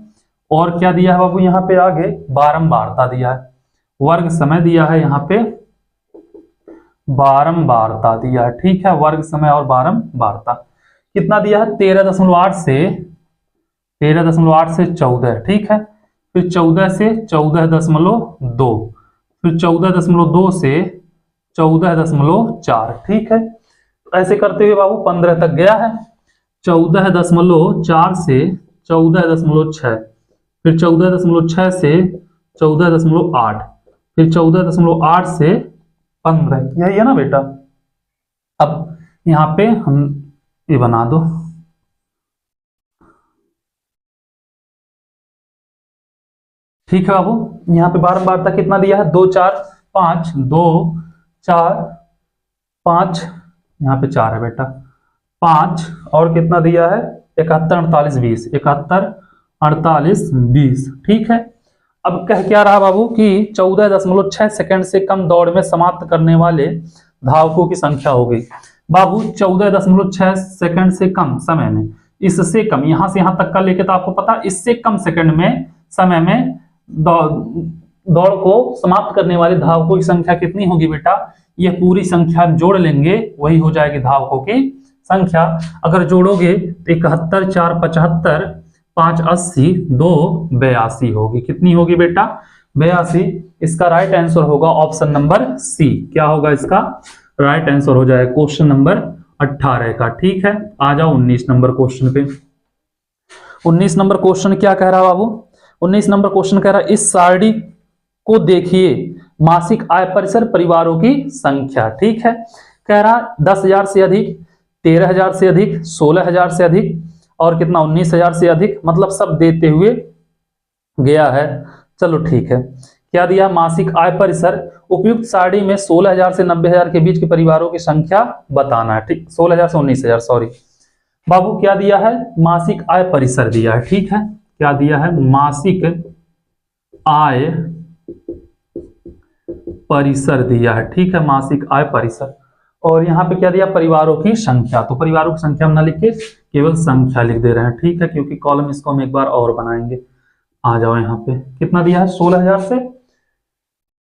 और क्या दिया है बाबू यहाँ पे? आगे बारंबारता दिया है, वर्ग समय दिया है, यहाँ पे बारंबारता दिया है। ठीक है, वर्ग समय और बारंबारता कितना दिया है? 13.8 से 14। ठीक है, फिर 14 से 14.2, फिर 14.2 से 14.4। ठीक है, ऐसे करते हुए बाबू 15 तक गया है। 14.4 से 14.6, फिर 14.6 से 14.8, फिर 14.8 से 15, यही है ना बेटा। अब यहां पे हम ये बना दो, ठीक है बाबू। यहाँ पे बारंबारता कितना दिया है? 2 4 5, 2 4 5, यहाँ पे 4 है बेटा, 5 और कितना दिया है? 71 48 20, 71 48 20। ठीक है, अब कह क्या रहा बाबू कि 14.6 सेकंड से कम दौड़ में समाप्त करने वाले धावकों की संख्या हो गई। बाबू 14.6 सेकंड से कम समय में, इससे कम, यहां से यहां तक का लेके तो आपको पता, इससे कम सेकंड में समय में दौड़ को समाप्त करने वाले धावकों की संख्या कितनी होगी बेटा? ये पूरी संख्या जोड़ लेंगे, वही हो जाएगी धावकों की संख्या। अगर जोड़ोगे तो 71 4 75, 5 80, 2 82 होगी। कितनी होगी बेटा? 82। इसका राइट आंसर होगा ऑप्शन नंबर सी। क्या होगा इसका? राइट आंसर हो जाएगा क्वेश्चन नंबर 18 का। ठीक है, आ जाओ 19 नंबर क्वेश्चन पे। 19 नंबर क्वेश्चन क्या कह रहा है बाबू? 19 नंबर क्वेश्चन कह रहा है इस सारणी को देखिए, मासिक आय परिसर परिवारों की संख्या। ठीक है, कह रहा 10,000 से अधिक, 13,000 से अधिक, 16,000 से अधिक और कितना 19,000 से अधिक, मतलब सब देते हुए गया है। चलो ठीक है, क्या दिया? मासिक आय परिसर, उपयुक्त सारणी में 16,000 से 90,000 के बीच के परिवारों की संख्या बताना है। ठीक, 16,000 से 19,000, सॉरी बाबू। क्या दिया है? मासिक आय परिसर दिया है। ठीक है, क्या दिया है? मासिक आय परिसर दिया है। ठीक है, मासिक आय परिसर। और यहाँ पे क्या दिया? परिवारों की संख्या। तो परिवारों की संख्या हम ना लिख के केवल संख्या लिख दे रहे हैं। ठीक है, क्योंकि कॉलम इसको हम एक बार और बनाएंगे। आ जाओ यहाँ पे, कितना दिया है? 16,000 से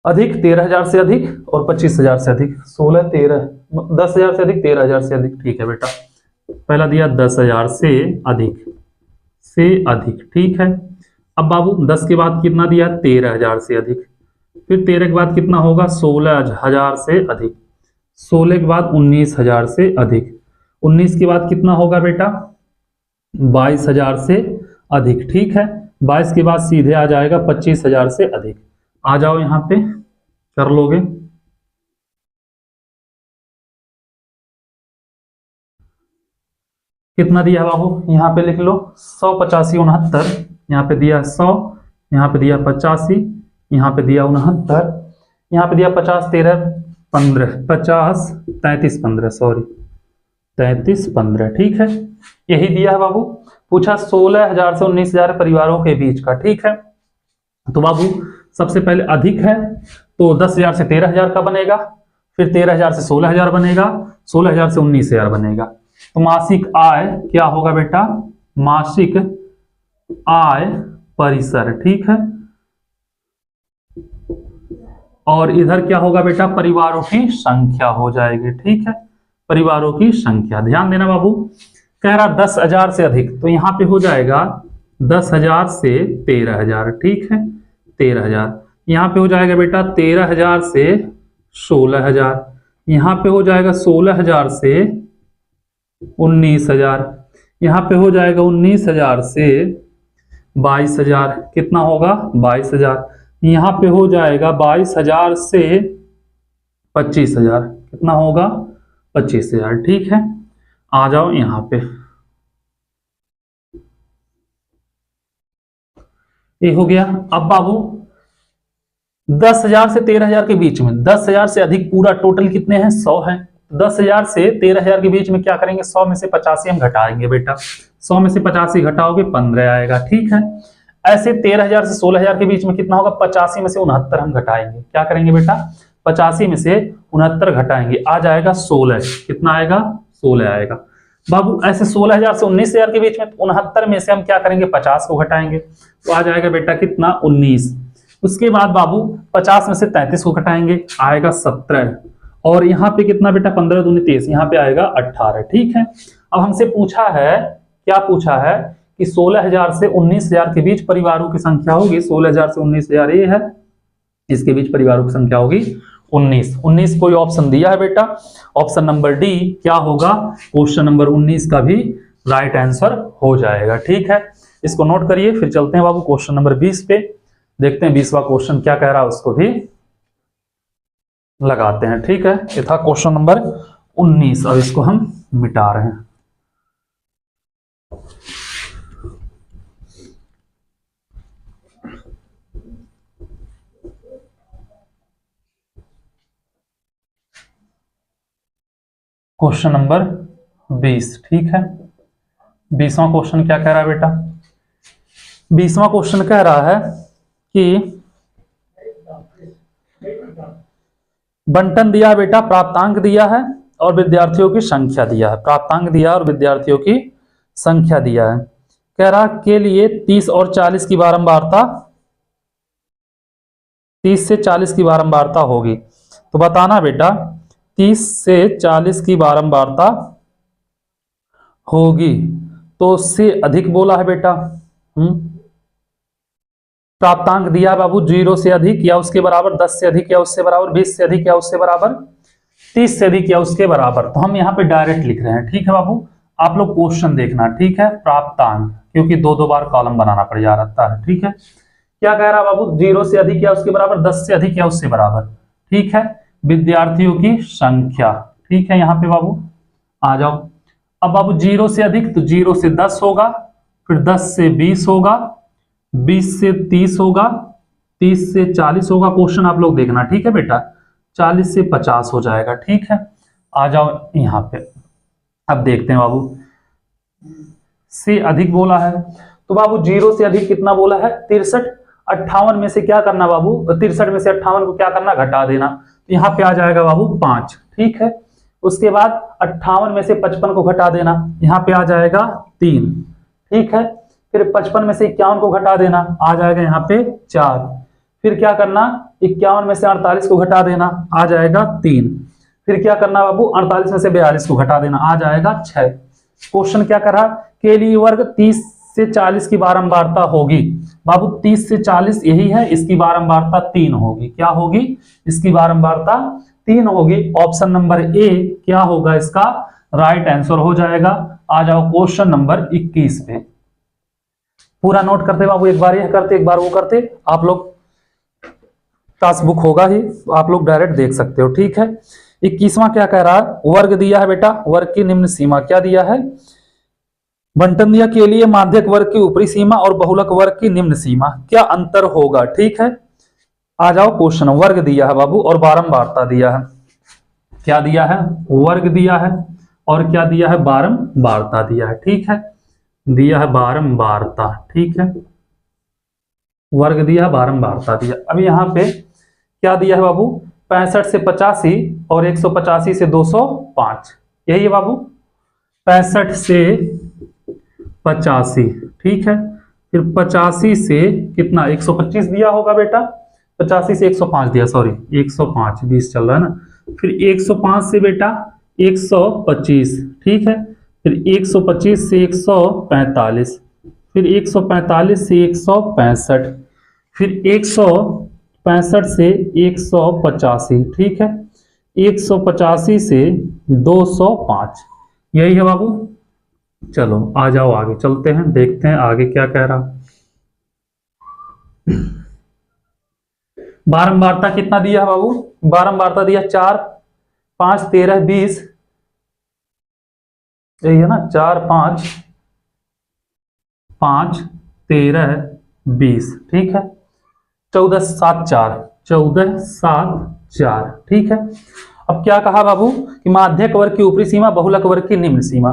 अधिक, 13,000 से अधिक और 25,000 से अधिक। 16 13 10,000 से अधिक, 13,000 से अधिक। ठीक है बेटा, पहला दिया 10,000 से अधिक ठीक है। अब बाबू 10 के बाद कितना दिया? 13,000 से अधिक। फिर 13 के बाद कितना होगा? 16,000 से अधिक। 16 के बाद 19,000 से अधिक। 19 के बाद कितना होगा बेटा? 22,000 से अधिक। ठीक है, 22 के बाद सीधे आ जाएगा 25,000 से अधिक। आ जाओ यहाँ पे, कर लोगे। कितना दिया बाबू? यहाँ पे लिख लो 100 85 69, यहाँ पे दिया 100, यहाँ पे दिया 85, यहाँ पे दिया 69, यहाँ पे दिया 50 13 15 50 33 15, सॉरी 33 15, ठीक है, यही दिया है बाबू। पूछा 16,000 से 19,000 परिवारों के बीच का, ठीक है। तो बाबू सबसे पहले अधिक है तो 10,000 से 13,000 का बनेगा, फिर 13,000 से 16,000 बनेगा, 16,000 से 19,000 बनेगा। तो मासिक आय क्या होगा बेटा, मासिक आय परिसर, ठीक है। और इधर क्या होगा बेटा, परिवारों की संख्या हो जाएगी, ठीक है, परिवारों की संख्या। ध्यान देना बाबू, कह रहा 10,000 से अधिक, तो यहां पे हो जाएगा 10,000 से 13,000, ठीक है, 13,000। यहां पे हो जाएगा बेटा 13,000 से 16,000, यहां पे हो जाएगा 16,000 से 19,000, यहां पे हो जाएगा 19,000 से 22,000, कितना होगा 22,000, यहां पे हो जाएगा 22,000 से 25,000, कितना होगा 25,000, ठीक है। आ जाओ यहां पे, ये हो गया। अब बाबू 10,000 से 13,000 के बीच में, 10,000 से अधिक पूरा टोटल कितने हैं, 100 है। 10,000 से 13,000 के बीच में क्या करेंगे, 100 में से 85 हम घटाएंगे बेटा, 100 में से 85 घटाओगे 15 आएगा, ठीक है। ऐसे 13,000 से 16,000 के बीच में कितना होगा, 85 में से 69 हम घटाएंगे, क्या करेंगे बेटा, 85 में से 69 घटाएंगे, आ जाएगा 16, कितना आएगा 16 आएगा बाबू। ऐसे 16,000 से 19,000 के बीच में 69 में से हम क्या करेंगे, 50 को घटाएंगे, तो आ जाएगा बेटा कितना 19। उसके बाद बाबू 50 में से 33 को घटाएंगे, आएगा 17, और यहाँ पे कितना बेटा 15 दूनी 23, यहाँ पे आएगा 18, ठीक है। अब हमसे पूछा है, क्या पूछा है कि 16,000 से 19,000 के बीच परिवारों की संख्या होगी, 16,000 से 19,000 ये है, इसके बीच परिवारों की संख्या होगी 19। कोई ऑप्शन दिया है बेटा, ऑप्शन नंबर डी क्या होगा, क्वेश्चन नंबर 19 का भी राइट आंसर हो जाएगा, ठीक है। इसको नोट करिए, फिर चलते हैं बाबू क्वेश्चन नंबर 20 पे, देखते हैं 20वां क्वेश्चन क्या कह रहा है, उसको भी लगाते हैं, ठीक है। ये था क्वेश्चन नंबर 19, और इसको हम मिटा रहे हैं। क्वेश्चन नंबर 20, ठीक है। 20वां क्वेश्चन क्या कह रहा है बेटा, 20वां क्वेश्चन कह रहा है कि बंटन दिया है बेटा, प्राप्तांक दिया है और विद्यार्थियों की संख्या दिया है, प्राप्तांक दिया और विद्यार्थियों की संख्या दिया है। कह रहा के लिए 30 और 40 की बारंबारता, 30 से 40 की बारंबारता होगी, तो बताना बेटा 30 से 40 की बारंबारता होगी, तो उससे अधिक बोला है बेटा। प्राप्तांक दिया बाबू 0 से अधिक या उसके बराबर, 10 से अधिक या उससे बराबर, 20 से अधिक या उससे बराबर, 30 से अधिक या उसके बराबर। तो हम यहाँ पे डायरेक्ट लिख रहे हैं, ठीक है बाबू। आप लोग क्वेश्चन देखना, ठीक है, प्राप्तांक, क्योंकि दो बार कॉलम बनाना पड़ जा रहा है, ठीक है। क्या कह रहा बाबू, 0 से अधिक या उसके बराबर, 10 से अधिक या उससे बराबर, ठीक है। विद्यार्थियों की संख्या, ठीक है, यहाँ पे बाबू आ जाओ। अब बाबू 0 से अधिक, तो 0 से 10 होगा, फिर 10 से 20 होगा, 20 से 30 होगा, 30 से 40 होगा। क्वेश्चन आप लोग देखना, ठीक है बेटा। 40 से 50 हो जाएगा, ठीक है। आ जाओ यहाँ पे, अब देखते हैं बाबू, से अधिक बोला है, तो बाबू 0 से अधिक कितना बोला है 63। 58 में से क्या करना बाबू, 63 में से 58 को क्या करना, घटा देना, तो यहाँ पे आ जाएगा बाबू 5, ठीक है। उसके बाद 58 में से 55 को घटा देना, यहाँ पे आ जाएगा 3, ठीक है। फिर 55 में से 51 को घटा देना, आ जाएगा यहाँ पे 4। फिर क्या करना, 51 में से 48 को घटा देना, आ जाएगा 3। फिर क्या करना बाबू, 48 में से 42 को घटा देना, आ जाएगा 6। क्वेश्चन क्या कर रहा, के लिए वर्ग 30 से 40 की बारंबारता होगी। बाबू 30 से 40 यही है, इसकी बारंबारता 3 होगी। क्या होगी, इसकी बारंबारता 3 होगी। ऑप्शन नंबर ए क्या होगा, इसका राइट आंसर हो जाएगा। आ जाओ क्वेश्चन नंबर 21 पे, पूरा नोट करते बाबू, एक बार यह करते एक बार वो करते, आप लोग टास्क बुक होगा ही, आप लोग डायरेक्ट देख सकते हो, ठीक है। 21वां क्या कह रहा है, वर्ग दिया है बेटा, वर्ग की निम्न सीमा क्या दिया है, बंटन दिया के लिए माध्यक वर्ग की ऊपरी सीमा और बहुलक वर्ग की निम्न सीमा, क्या अंतर होगा, ठीक है। आ जाओ क्वेश्चन, वर्ग दिया है बाबू और बारंबारता दिया है, क्या दिया है, वर्ग दिया है और क्या दिया है, बारंबारता दिया है। ठीक है, दिया है बारंबारता। ठीक है, वर्ग दिया है, बारंबारता दिया। अब यहाँ पे क्या दिया है बाबू, 65 से 85 और 185 से 205, यही है बाबू, 65 से 85। ठीक है, फिर 85 से कितना, 125 दिया होगा बेटा, 85 से 105 दिया, सॉरी 105, 20 चल रहा है ना। फिर 105 से बेटा 125, ठीक है, फिर 125 से 145, फिर 145 से 165, फिर 165 से 185, ठीक है, 185 से 205, यही है बाबू। चलो आ जाओ आगे चलते हैं, देखते हैं आगे क्या कह रहा। बारंबारता कितना दिया है बाबू, बारंबारता दिया 4, 5, 13, 20, यही है ना, 4, 5, 5, 13, 20, ठीक है, 14, 7, 4, 14, 7, 4, ठीक है। अब क्या कहा बाबू कि माध्यक वर्ग की ऊपरी सीमा, बहुलक वर्ग की निम्न सीमा।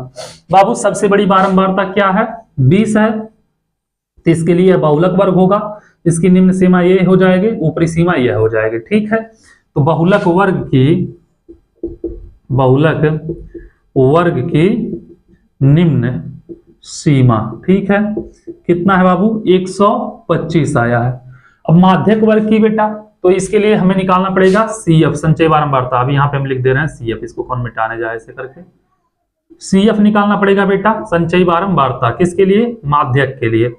बाबू सबसे बड़ी बारंबारता क्या है, 20 है, तो इसके लिए बहुलक वर्ग होगा, इसकी निम्न सीमा ये हो जाएगी, ऊपरी सीमा यह हो जाएगी। ठीक है, तो बहुलक वर्ग की निम्न सीमा, ठीक है, कितना है बाबू, 125 आया है। अब माध्यक वर्ग की बेटा, तो इसके लिए हमें निकालना पड़ेगा CF, संचय बारंबारता। अभी यहाँ पे हम लिख दे रहे हैं CF, इसको कौन मिटाने जाए ऐसे करके, CF निकालना पड़ेगा बेटा, संचय बारंबारता, किसके लिए, माध्यक के लिए,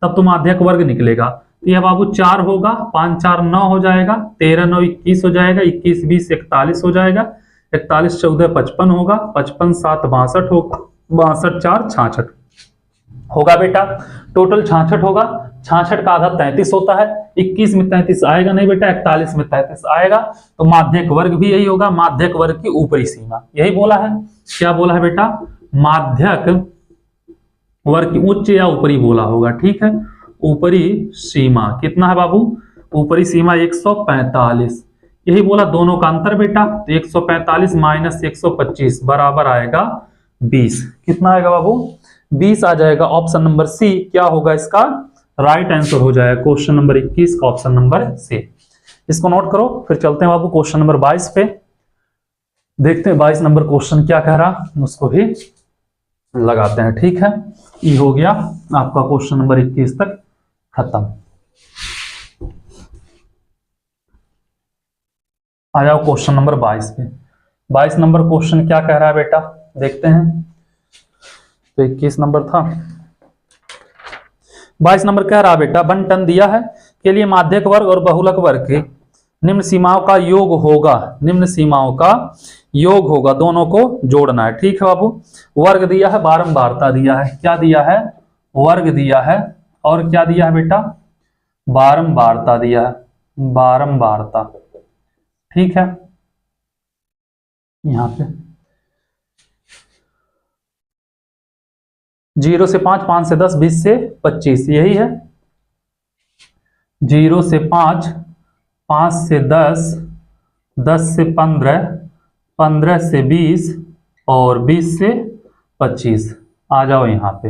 तब तो माध्यक वर्ग निकलेगा। तो यह बाबू 4 होगा, 5, 4, 9 हो जाएगा, 13, 9, 21 हो जाएगा, 21, 20, 41 हो जाएगा, 41, 14, 55 होगा, 55, 7, 62 होगा, 62, 4, 66 होगा बेटा, टोटल 66 होगा। 66 का आधा 33 होता है, 21 में 33 आएगा नहीं बेटा, 41 में 33 आएगा, तो माध्यक वर्ग भी यही होगा, माध्यक वर्ग की ऊपरी सीमा, यही बोला है। क्या बोला है बेटा, माध्यक वर्ग की उच्च या ऊपरी बोला होगा। ठीक है, ऊपरी सीमा कितना है बाबू, ऊपरी सीमा 145, यही बोला, दोनों का अंतर बेटा, तो 145 माइनस 125 बराबर आएगा 20, कितना आएगा बाबू, 20 आ जाएगा। ऑप्शन नंबर सी क्या होगा इसका राइट आंसर हो जाएगा, क्वेश्चन नंबर 21 का ऑप्शन नंबर सी। इसको नोट करो, फिर चलते हैं बाबू क्वेश्चन नंबर 22 पे, देखते हैं 22 नंबर क्वेश्चन क्या कह रहा, उसको भी लगाते हैं। ठीक है, ये हो गया आपका क्वेश्चन नंबर 21 तक खत्म। आ जाओ क्वेश्चन नंबर 22 पे। 22 नंबर क्वेश्चन क्या कह रहा है बेटा, देखते हैं। तो 21 नंबर था, 22 नंबर कह रहा बेटा, बंटन दिया है के लिए माध्यक वर्ग और बहुलक वर्ग के निम्न सीमाओं का योग होगा, निम्न सीमाओं का योग होगा, दोनों को जोड़ना है। ठीक है बाबू, वर्ग दिया है, बारंबारता दिया है, क्या दिया है, वर्ग दिया है, और क्या दिया है बेटा, बारंबारता दिया है, बारंबारता। ठीक है, यहां पे 0 से 5, 5 से 10, 20 से 25, यही है, 0 से 5, 5 से 10, 10 से 15, 15 से 20 और 20 से 25। आ जाओ यहां पे।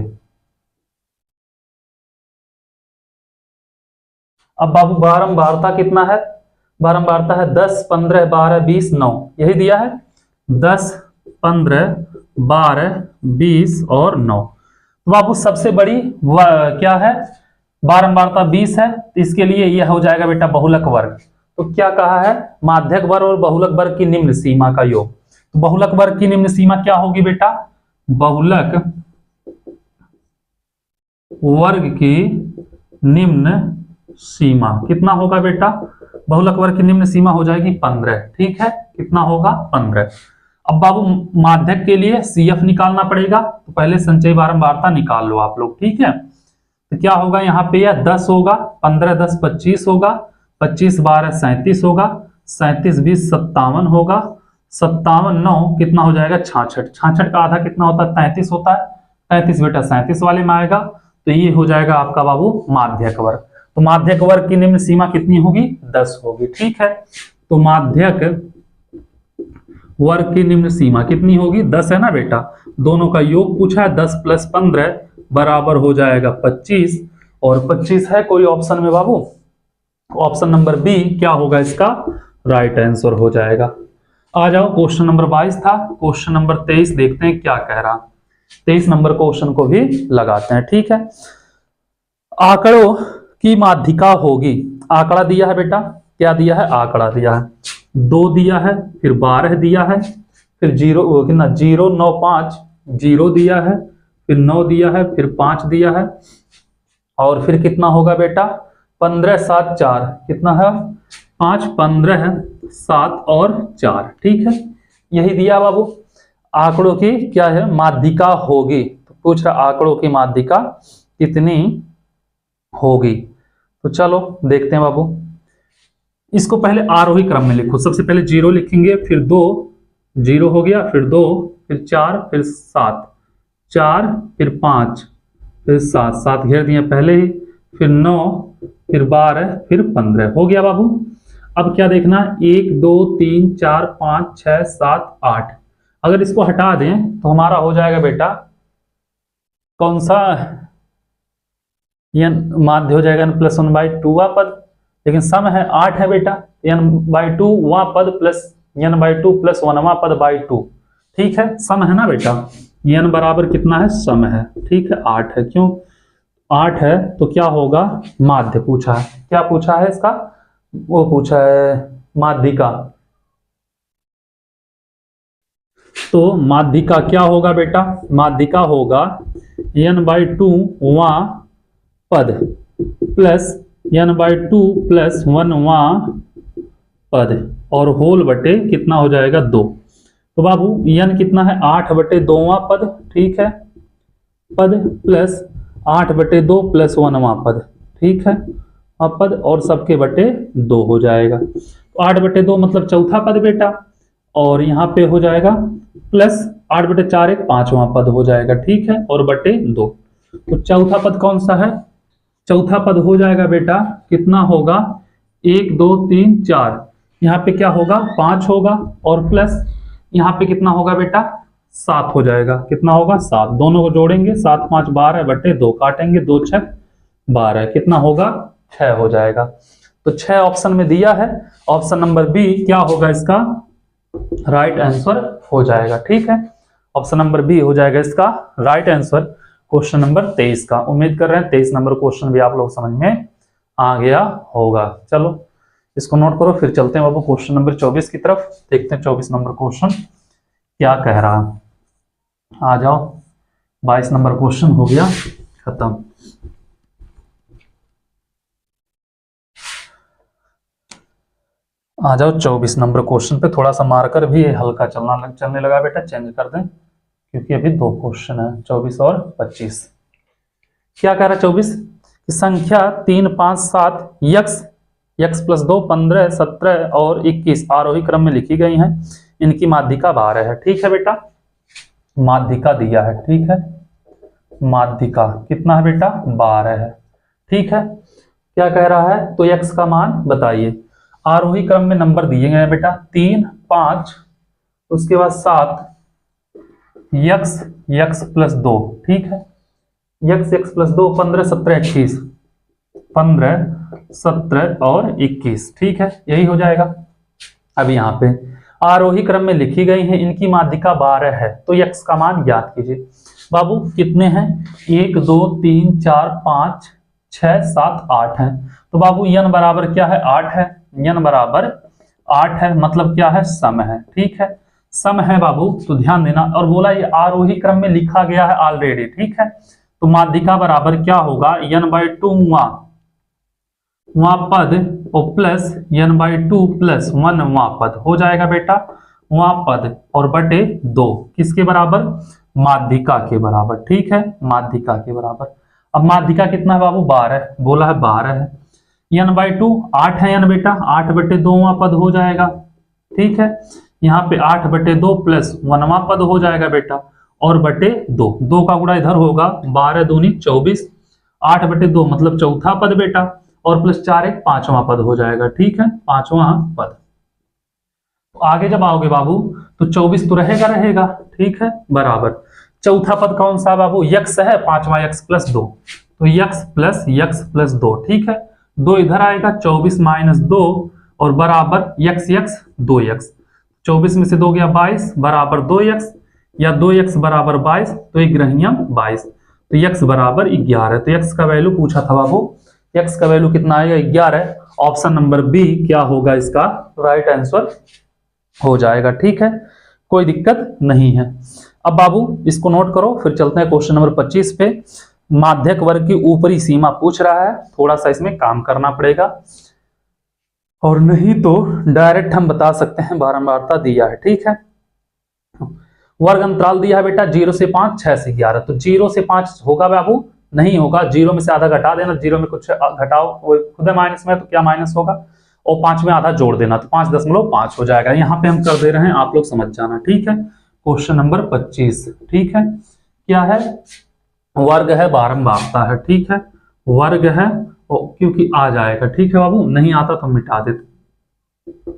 अब बाबू बारंबारता कितना है, बारंबारता है 10, 15, 12, 20, 9, यही दिया है, 10, 15, 12, 20 और 9। तो बाबू सबसे बड़ी क्या है, बारंबारता 20 है, तो इसके लिए यह हो जाएगा बेटा बहुलक वर्ग। तो क्या कहा है, माध्यक वर्ग और बहुलक वर्ग की निम्न सीमा का योग। तो बहुलक वर्ग की निम्न सीमा क्या होगी बेटा, बहुलक वर्ग की निम्न सीमा कितना होगा बेटा, बहुलक वर्ग की निम्न सीमा हो जाएगी 15। ठीक है, कितना होगा, 15। अब बाबू माध्यक के लिए CF निकालना पड़ेगा, तो पहले संचय बारंबारता निकाल लो आप लोग। ठीक है, तो क्या होगा यहाँ पे, यह 10 होगा, 15, 10, 25 होगा, 25, 12, 37 होगा, 37, 20, 57 होगा, 57, 9 कितना हो जाएगा, 66। 66 का आधा कितना होता है, 33 होता है, 33 बेटा 37 वाले में आएगा, तो ये हो जाएगा आपका बाबू माध्यक वर्ग। तो माध्यक वर्ग की निम्न सीमा कितनी होगी, 10 होगी। ठीक है, तो माध्यक वर्ग की निम्न सीमा कितनी होगी? 10 है ना बेटा। दोनों का योग पूछा है, 10 + 15 बराबर हो जाएगा 25, और 25 है कोई ऑप्शन में बाबू? ऑप्शन नंबर बी क्या होगा इसका राइट आंसर हो जाएगा। आ जाओ, क्वेश्चन नंबर 22 था, क्वेश्चन नंबर 23 देखते हैं क्या कह रहा। 23 नंबर क्वेश्चन को भी लगाते हैं, ठीक है। आंकड़ों की माध्यिका होगी। आंकड़ा दिया है बेटा, क्या दिया है? आंकड़ा दिया है, 2 दिया है, फिर 12 दिया है, फिर 0 कितना 0 9 5 0 दिया है, फिर 9 दिया है, फिर 5 दिया है, और फिर कितना होगा बेटा? 15 7 4 कितना है? 5 15 है, 7 और 4, ठीक है। यही दिया बाबू। आंकड़ों की क्या है? माध्यिका होगी। तो पूछ रहा आंकड़ों की माध्यिका कितनी होगी। तो चलो देखते हैं बाबू। इसको पहले आरोही क्रम में लिखो। सबसे पहले 0 लिखेंगे, फिर 2 0 हो गया, फिर 2, फिर 4, फिर 7 4, फिर 5, फिर 7 7 घेर दिए पहले ही, फिर 9, फिर 12, फिर 15 हो गया बाबू। अब क्या देखना? 1 2 3 4 5 6 7 8। अगर इसको हटा दें तो हमारा हो जाएगा बेटा कौन सा? n माध्य हो जाएगा n+1/2 पद, लेकिन सम है 8 है बेटा, n/2 पद प्लस n/2 + 1वां पद बाई 2, ठीक है। सम है ना बेटा, n बराबर कितना है? सम है, ठीक है, 8 है। क्यों 8 है? तो क्या होगा? माध्य पूछा है। क्या पूछा है इसका? वो पूछा है माध्यिका। तो माध्यिका क्या होगा बेटा? माध्यिका होगा n/2 पद प्लस n/2 + 1वां पद और होल बटे कितना हो जाएगा? 2। तो बाबू n कितना है? 8/2वां पद, ठीक है, पद प्लस 8/2 + 1वां पद, ठीक है, अब पद और सबके बटे 2 हो जाएगा। तो 8/2 मतलब चौथा पद बेटा, और यहाँ पे हो जाएगा प्लस 8/4 एक 5वां पद हो जाएगा, ठीक है, और बटे 2। तो चौथा पद कौन सा है? चौथा पद हो जाएगा बेटा कितना होगा? 1 2 3 4, यहाँ पे क्या होगा? 5 होगा, और प्लस यहाँ पे कितना होगा बेटा? 7 हो जाएगा। कितना होगा? 7। दोनों को जोड़ेंगे, 7 5 12/2, काटेंगे 2 6 12, कितना होगा? 6 हो जाएगा। तो 6 ऑप्शन में दिया है, ऑप्शन नंबर बी क्या होगा इसका राइट आंसर हो जाएगा, ठीक है। ऑप्शन नंबर बी हो जाएगा इसका राइट आंसर क्वेश्चन नंबर 23 का। उम्मीद कर रहे हैं 23 नंबर क्वेश्चन भी आप लोग समझ में आ गया होगा। चलो इसको नोट करो, फिर चलते हैं बाबू क्वेश्चन नंबर 24 की तरफ। देखते हैं 24 नंबर क्वेश्चन क्या कह रहा है। आ जाओ, 22 नंबर क्वेश्चन हो गया खत्म। आ जाओ 24 नंबर क्वेश्चन पे। थोड़ा सा मार्कर भी हल्का चलने लगा बेटा, चेंज कर दें क्योंकि अभी 2 क्वेश्चन है, 24 और 25। क्या कह रहा है 24 की संख्या 3 5 7 x + 2 15 17 और 21 आरोही क्रम में लिखी गई हैं। इनकी माध्यिका 12 है, ठीक है बेटा। माध्यिका दिया है, ठीक है, माध्यिका कितना है बेटा? 12 है, ठीक है। क्या कह रहा है? तो x का मान बताइए। आरोही क्रम में नंबर दिए गए हैं बेटा 3 5, उसके बाद 7 x + 2, ठीक है, x + 2 15 17 21, 15 17 और 21, ठीक है, यही हो जाएगा। अब यहाँ पे आरोही क्रम में लिखी गई है, इनकी माध्यिका 12 है, तो x का मान ज्ञात कीजिए। बाबू कितने हैं? 1 2 3 4 5 6 7 8 है। तो बाबू n बराबर क्या है? 8 है। n बराबर 8 है, मतलब क्या है? सम है, ठीक है, सम है बाबू। तो ध्यान देना, और बोला ये आरोही क्रम में लिखा गया है ऑलरेडी, ठीक है। तो माध्यिका बराबर क्या होगा? n/2 वहां पद और प्लस n/2 + 1वां पद हो जाएगा बेटा, वहां पद और बटे 2, किसके बराबर? माध्यिका के बराबर, ठीक है, माध्यिका के बराबर। अब माध्यिका कितना है बाबू? 12, बोला है 12 है। n/2 8 है n बेटा, 8/2वां पद हो जाएगा, ठीक है। यहाँ पे 8/2 + 1वां पद हो जाएगा बेटा, और बटे 2, 2 का गुणा इधर होगा, 12 दूनी 24, 8/2 मतलब चौथा पद बेटा, और +4 एक 5वां पद हो जाएगा, ठीक है, 5वां पद। तो आगे जब आओगे बाबू तो 24 तो रहेगा रहेगा, ठीक है, बराबर चौथा पद कौन सा बाबू, यक्स है, पांचवा यक्स प्लस 2, तो यक्स प्लस 2, ठीक है, 2 इधर आएगा, 24 माइनस 2 और बराबर यक्स यक्स 2x, 24 में से 2 गया 22 बराबर 2x, या 2x बराबर 22 तो एक ग्रहियम 22, तो x बराबर 11, तो x का वैल्यू पूछा था बाबू, x का वैल्यू कितना आएगा 11, ऑप्शन नंबर बी क्या होगा इसका राइट आंसर हो जाएगा, ठीक है, कोई दिक्कत नहीं है। अब बाबू इसको नोट करो, फिर चलते हैं क्वेश्चन नंबर 25 पे। माध्यक वर्ग की ऊपरी सीमा पूछ रहा है, थोड़ा सा इसमें काम करना पड़ेगा, और नहीं तो डायरेक्ट हम बता सकते हैं, बारंबारता दिया है, ठीक है। वर्ग अंतराल दिया है बेटा 0 से 5, 6 से 11, तो 0 से 5 होगा बाबू, नहीं होगा, 0 में से आधा घटा देना, 0 में कुछ घटाओ, वो खुद है माइनस में, तो क्या माइनस होगा, और 5 में आधा जोड़ देना, तो 5.5 हो जाएगा। यहाँ पे हम कर दे रहे हैं, आप लोग समझ जाना, ठीक है। क्वेश्चन नंबर 25, ठीक है, क्या है, वर्ग है, बारंबारता है, ठीक है, वर्ग है, क्योंकि आ जाएगा, ठीक है बाबू, नहीं आता तो मिटा देते,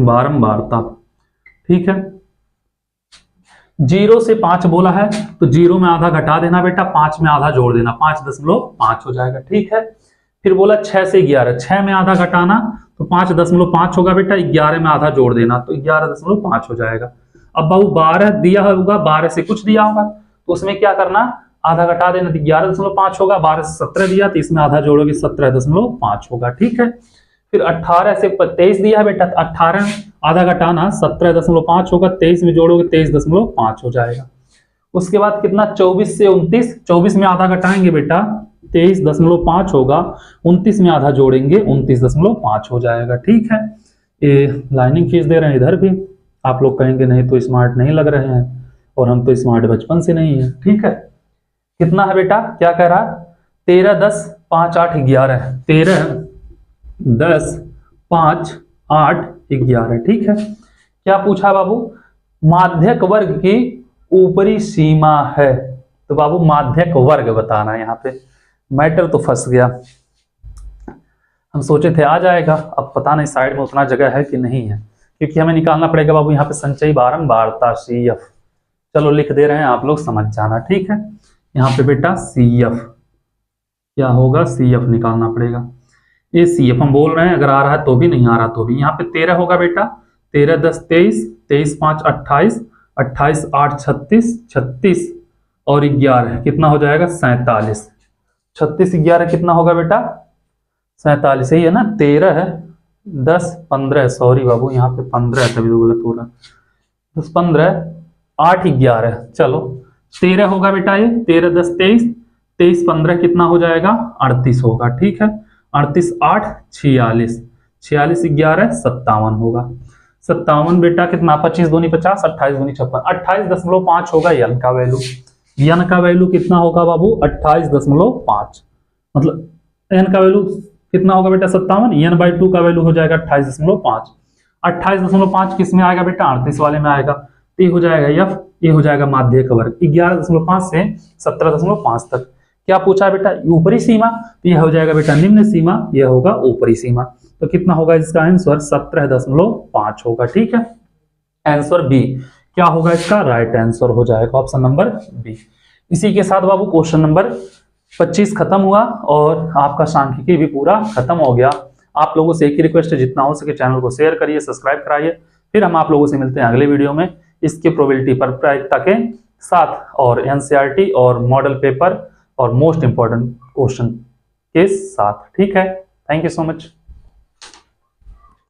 बारंबारता, ठीक है। 0 से 5 बोला है, तो 0 में आधा घटा देना बेटा, 5 में आधा जोड़ देना, 5.5 हो जाएगा, ठीक है। फिर बोला 6 से 11, 6 में आधा घटाना तो 5.5 होगा बेटा, 11 में आधा जोड़ देना तो 11.5 हो जाएगा। अब बाबू 12 दिया होगा, 12 से कुछ दिया होगा, तो उसमें क्या करना, आधा घटा देना, तो 11.5 होगा, 12 से 17 दिया तो इसमें आधा जोड़ोगे 17.5 होगा, ठीक है। फिर 18 से 23 दिया है बेटा, 18 आधा घटाना 17.5 होगा, 23 में जोड़ोगे 23.5 हो जाएगा। उसके बाद कितना, 24 से 29, 24 में आधा घटाएंगे बेटा 23.5 होगा, 29 में आधा जोड़ेंगे 29.5 हो जाएगा, ठीक है। ये लाइनिंग खींच दे रहे हैं इधर भी, आप लोग कहेंगे नहीं तो स्मार्ट नहीं लग रहे हैं, और हम तो स्मार्ट बचपन से नहीं है, ठीक है। कितना है बेटा, क्या कह रहा है, 13, 10, 5, 8, 11, 13, 10, 5, 8, 11, ठीक है। क्या पूछा बाबू, माध्यक वर्ग की ऊपरी सीमा है, तो बाबू माध्यक वर्ग बताना है, यहाँ पे मैटर तो फंस गया, हम सोचे थे आ जाएगा, अब पता नहीं साइड में उतना जगह है कि नहीं है, क्योंकि हमें निकालना पड़ेगा बाबू यहाँ पे संचयी बारंबारता CF, चलो लिख दे रहे हैं, आप लोग समझ जाना, ठीक है। यहाँ पे बेटा CF क्या होगा, CF निकालना पड़ेगा, ये CF हम बोल रहे हैं, अगर आ रहा है तो भी, नहीं आ रहा तो भी। यहाँ पे 13 होगा बेटा, 13, 10, 23, 23, 5, 28, 28, 8, 36, 36 और 11 कितना हो जाएगा 47, 36, 11 कितना होगा बेटा 47, यही है ना। 13 है, 10, 15, सॉरी बाबू यहाँ पे 15 है, तभी तो गलत हो रहा, 10, 15, 8, 11, चलो 13 होगा बेटा, ये 13, 10, 23, 23, 15 कितना हो जाएगा 38 होगा, ठीक है। 38, 8, 46, 46, 11, 57 होगा, 57 बेटा कितना, 25 दूनी 50, 28 दूनी 56, 28.5 होगा यन का वैल्यू, यन का वैल्यू कितना होगा बाबू 28.5, मतलब एन का वैल्यू कितना होगा बेटा 57, एन बाई 2 का वैल्यू हो जाएगा 28.5, 28.5 किस में आएगा बेटा 38 वाले में आएगा, तो ये हो जाएगा यफ, ये हो जाएगा माध्यक वर्ग 11.5 से 17.5 तक। क्या पूछा है बेटा, ऊपरी सीमा, तो यह हो जाएगा बेटा निम्न सीमा, यह होगा ऊपरी सीमा, तो कितना होगा इसका आंसर 17.5 होगा, ठीक है। आंसर बी क्या होगा इसका राइट आंसर हो जाएगा, ऑप्शन नंबर बी। इसी के साथ बाबू क्वेश्चन नंबर 25 खत्म हुआ और आपका सांख्यिकी भी पूरा खत्म हो गया। आप लोगों से एक ही रिक्वेस्ट है, जितना हो सके चैनल को शेयर करिए, सब्सक्राइब कराइए, फिर हम आप लोगों से मिलते हैं अगले वीडियो में इसके प्रोबेबिलिटी पर प्रायिकता के साथ और एनसीईआरटी और मॉडल पेपर और मोस्ट इंपॉर्टेंट क्वेश्चन के साथ, ठीक है। Thank you so much.